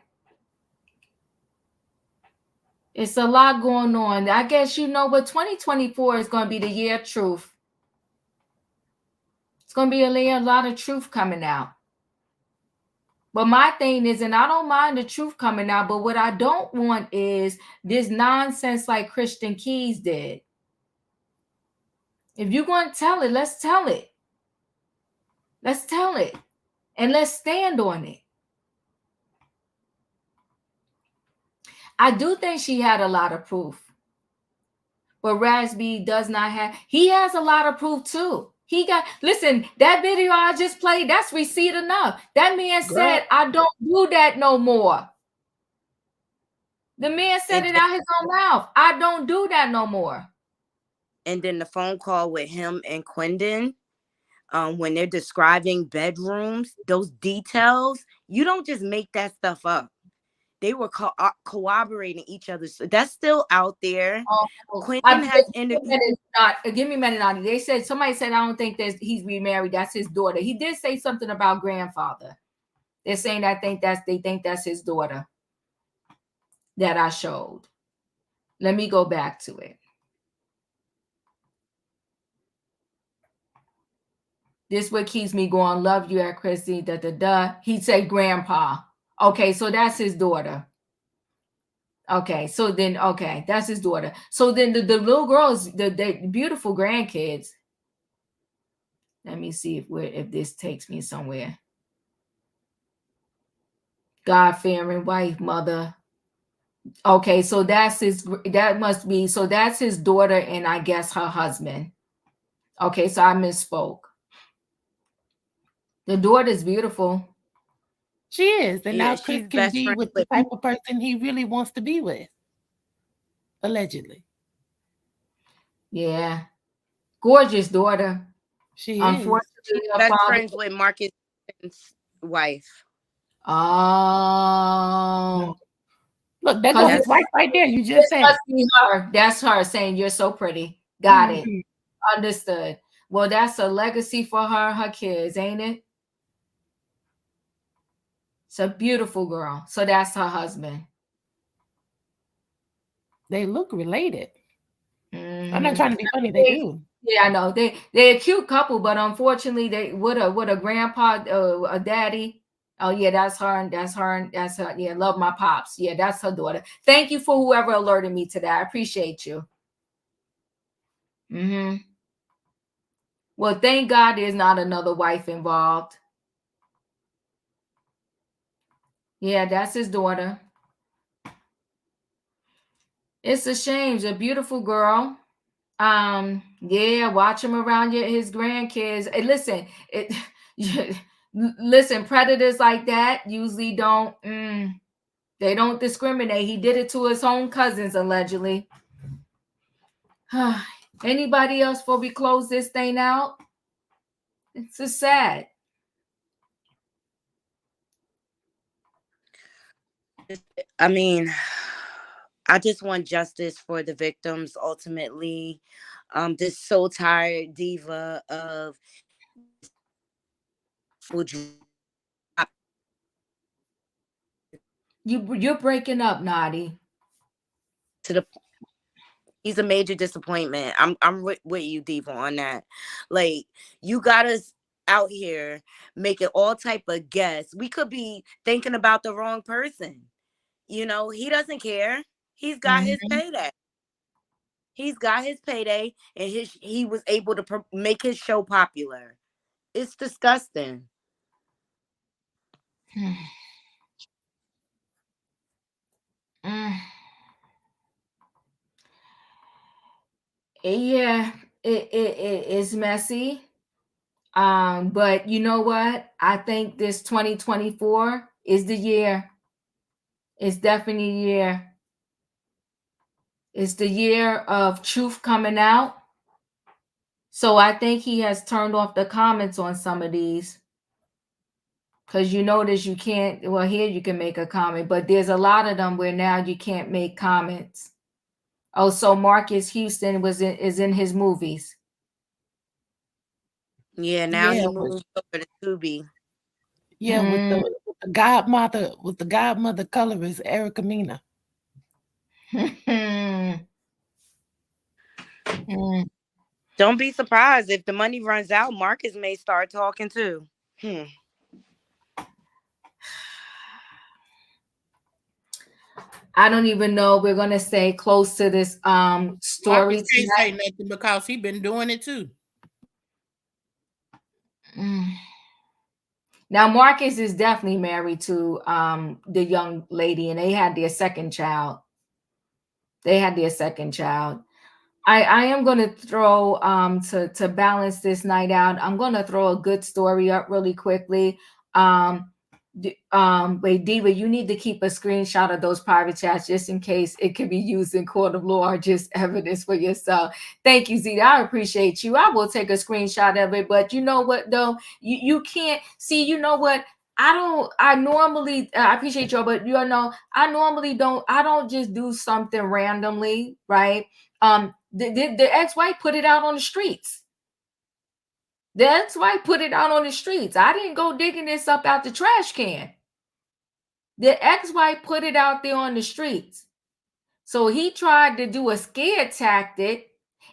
It's a lot going on. I guess you know what, 2024 is going to be the year of truth. It's going to be a lot of truth coming out. But my thing is, and I don't mind the truth coming out, but what I don't want is this nonsense like Christian Keys did. If you're going to tell it, let's tell it. Let's tell it. And let's stand on it. I do think she had a lot of proof. but Raspy does not have. He has a lot of proof too. He got, listen, that video I just played, that's receipt enough. That man said, I don't do that no more. The man said it out his own mouth. I don't do that no more. And then the phone call with him and Quindon, when they're describing bedrooms, those details, you don't just make that stuff up. They were corroborating each other. So that's still out there. Quindon has interviewed. Give me a minute, Naughty. They said, somebody said, I don't think that he's remarried. That's his daughter. He did say something about grandfather. They're saying they think that's his daughter that I showed. Let me go back to it. This what keeps me going. Love you at Chrissy. He'd say grandpa. Okay, so that's his daughter. Okay, so then, okay, that's his daughter. So then the little girls, the beautiful grandkids. Let me see if this takes me somewhere. God-fearing wife, mother. Okay, so that's his daughter and I guess her husband. Okay, so I misspoke. The daughter's beautiful. She is. And now Chris can be with the type of person he really wants to be with. Allegedly. Yeah. Gorgeous daughter. She unfortunately, is. Best friends with Marcus's wife. Oh. Look, that goes his wife right there. You just said must be her. That's her saying you're so pretty. Got it. Understood. Well, that's a legacy for her kids, ain't it? It's a beautiful girl. So that's her husband. They look related. I'm not trying to be funny. They do. Yeah, I know. They're a cute couple, but unfortunately, they with a grandpa, a daddy. Oh yeah, that's her, and that's her, and that's her. Yeah, love my pops. Yeah, that's her daughter. Thank you for whoever alerted me to that. I appreciate you. Well, thank God there's not another wife involved. Yeah, that's his daughter. It's a shame. She's a beautiful girl. Yeah, watch him around his grandkids. And listen, listen, predators like that usually don't. They don't discriminate. He did it to his own cousins, allegedly. Anybody else before we close this thing out? It's just sad. I mean, I just want justice for the victims ultimately. This so tired diva of You're breaking up, Nadi. He's a major disappointment. I'm with you, Diva, on that. Like, you got us out here making all type of guess. We could be thinking about the wrong person. You know, he doesn't care. He's got his payday. He's got his payday, and he was able to make his show popular. It's disgusting. Yeah, it is messy. But you know what? I think this 2024 is the year. It's definitely the year. It's the year of truth coming out. So I think he has turned off the comments on some of these. Because you notice you can't, well, here you can make a comment, but there's a lot of them where now you can't make comments. Oh, so Marcus Houston is in his movies. Yeah, now he moved over to Tubi. Yeah, with the godmother colorist, Erica Mena. Don't be surprised if the money runs out. Marcus may start talking too. I don't even know. We're gonna stay close to this story. Marcus can't say nothing because he's been doing it too. Now Marcus is definitely married to the young lady, and they had their second child. I am gonna throw to balance this night out. I'm gonna throw a good story up really quickly. Wait, Diva, you need to keep a screenshot of those private chats just in case it could be used in court of law or just evidence for yourself. Thank you, Zita. I appreciate you. I will take a screenshot of it, but you know what though? You can't see, you know what? I normally I appreciate y'all, but you know, I don't just do something randomly, right? The ex-wife put it out on the streets. The ex-wife put it out on the streets. I didn't go digging this up out the trash can. The ex-wife put it out there on the streets. So he tried to do a scare tactic.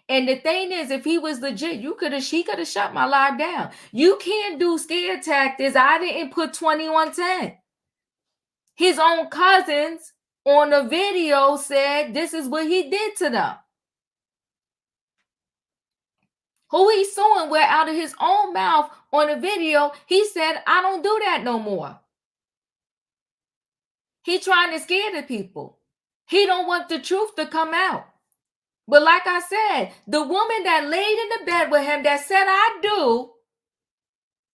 And the thing is, if he was legit, he could have shut my live down. You can't do scare tactics. I didn't put 2110. His own cousins on the video said this is what he did to them. Who he's suing, where out of his own mouth on the video, he said, I don't do that no more. He trying to scare the people. He don't want the truth to come out. But like I said, the woman that laid in the bed with him that said, I do,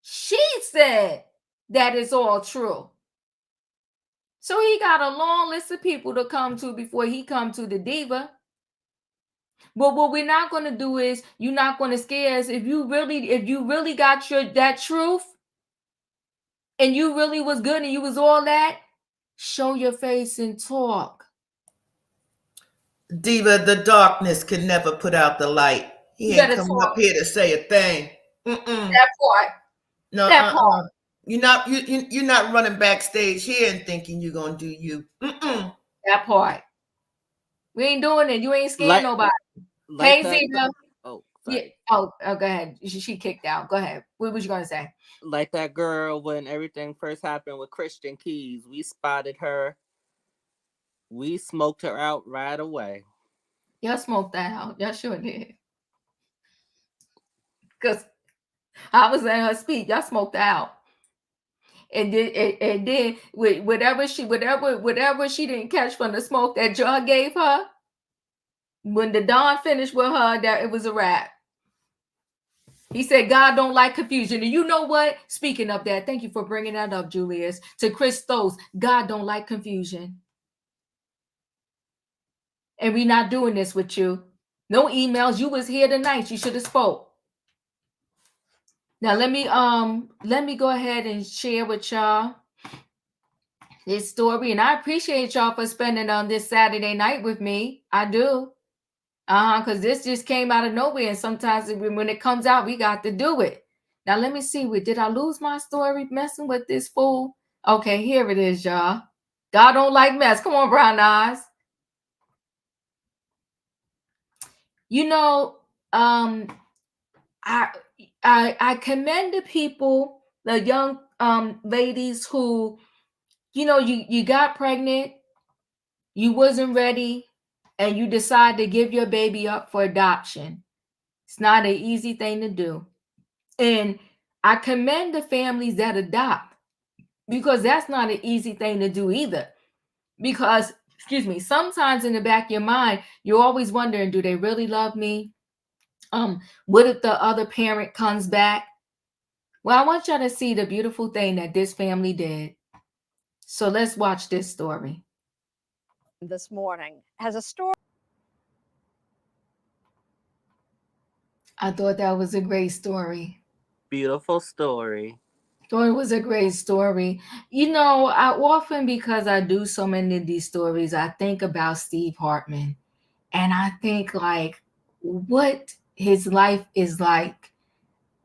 she said that it's all true. So he got a long list of people to come to before he come to the diva. But what we're not going to do is, you're not going to scare us. If you really got that truth, and you really was good and you was all that, show your face and talk. Diva, the darkness can never put out the light. He ain't coming up here to say a thing. That part. No, that part. You're not running backstage here and thinking you're gonna do you. That part. We ain't doing it. You ain't scared nobody. Hey, Zena. Oh, yeah. Oh, go ahead. She kicked out. Go ahead. What was you gonna say? Like that girl when everything first happened with Christian Keys, we spotted her. We smoked her out right away. Y'all smoked that out. Y'all sure did. Because I was letting her speak. Y'all smoked out. And then with whatever she didn't catch from the smoke that John gave her, when the Don finished with her, that it was a wrap. He said, God don't like confusion. And you know what? Speaking of that, thank you for bringing that up, Julius. To Chris Stokes, God don't like confusion. And we not doing this with you. No emails. You was here tonight. You should have spoke. Now let me go ahead and share with y'all this story. And I appreciate y'all for spending on this Saturday night with me. I do. Because this just came out of nowhere. And sometimes when it comes out, we got to do it. Now let me see. Did I lose my story messing with this fool? Okay, here it is, y'all. God don't like mess. Come on, brown eyes. You know, I commend the people, the young ladies who, you know, you got pregnant, you wasn't ready, and you decide to give your baby up for adoption. It's not an easy thing to do. And I commend the families that adopt, because that's not an easy thing to do either. Because, excuse me, sometimes in the back of your mind, you're always wondering, do they really love me? What if the other parent comes back? Well, I want y'all to see the beautiful thing that this family did. So let's watch this story. This morning has a story. I thought that was a great story. Beautiful story. It was a great story. You know, I often, because I do so many of these stories, I think about Steve Hartman. And I think like what his life is like,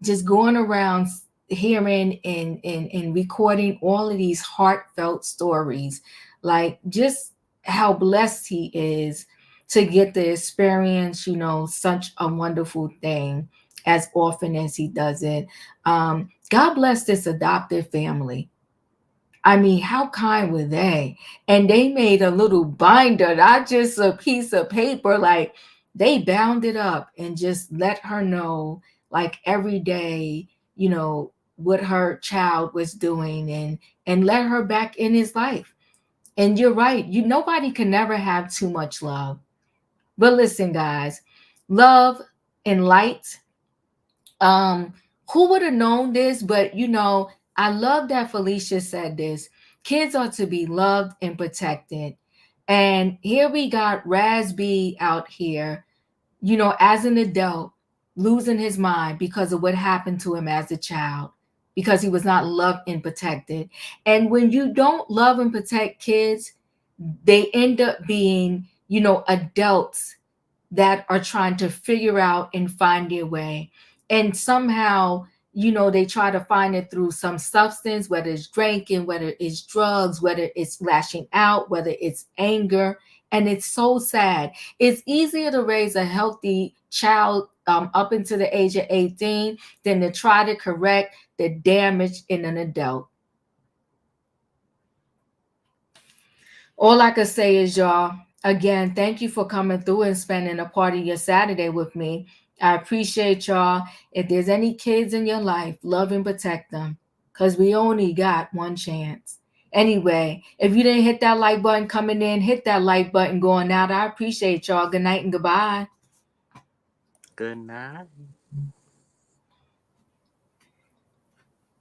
just going around hearing and recording all of these heartfelt stories, like just how blessed he is to get the experience, you know, such a wonderful thing as often as he does it. God bless this adoptive family. I mean, how kind were they? And they made a little binder, not just a piece of paper. Like they bound it up and just let her know, like every day, you know, what her child was doing, and let her back in his life. And you're right. Nobody can never have too much love. But listen, guys, love and light. Who would have known this? But I love that Felicia said this. Kids are to be loved and protected. And here we got Razby out here, as an adult, losing his mind because of what happened to him as a child, because he was not loved and protected. And when you don't love and protect kids, they end up being, adults that are trying to figure out and find their way. And somehow, they try to find it through some substance, whether it's drinking, whether it's drugs, whether it's lashing out, whether it's anger. And it's so sad. It's easier to raise a healthy child up into the age of 18 than to try to correct the damage in an adult. All I could say is, y'all, again, thank you for coming through and spending a part of your Saturday with me. I appreciate y'all. If there's any kids in your life, love and protect them, because we only got one chance. Anyway, if you didn't hit that like button coming in, hit that like button going out. I appreciate y'all. Good night and goodbye. Good night.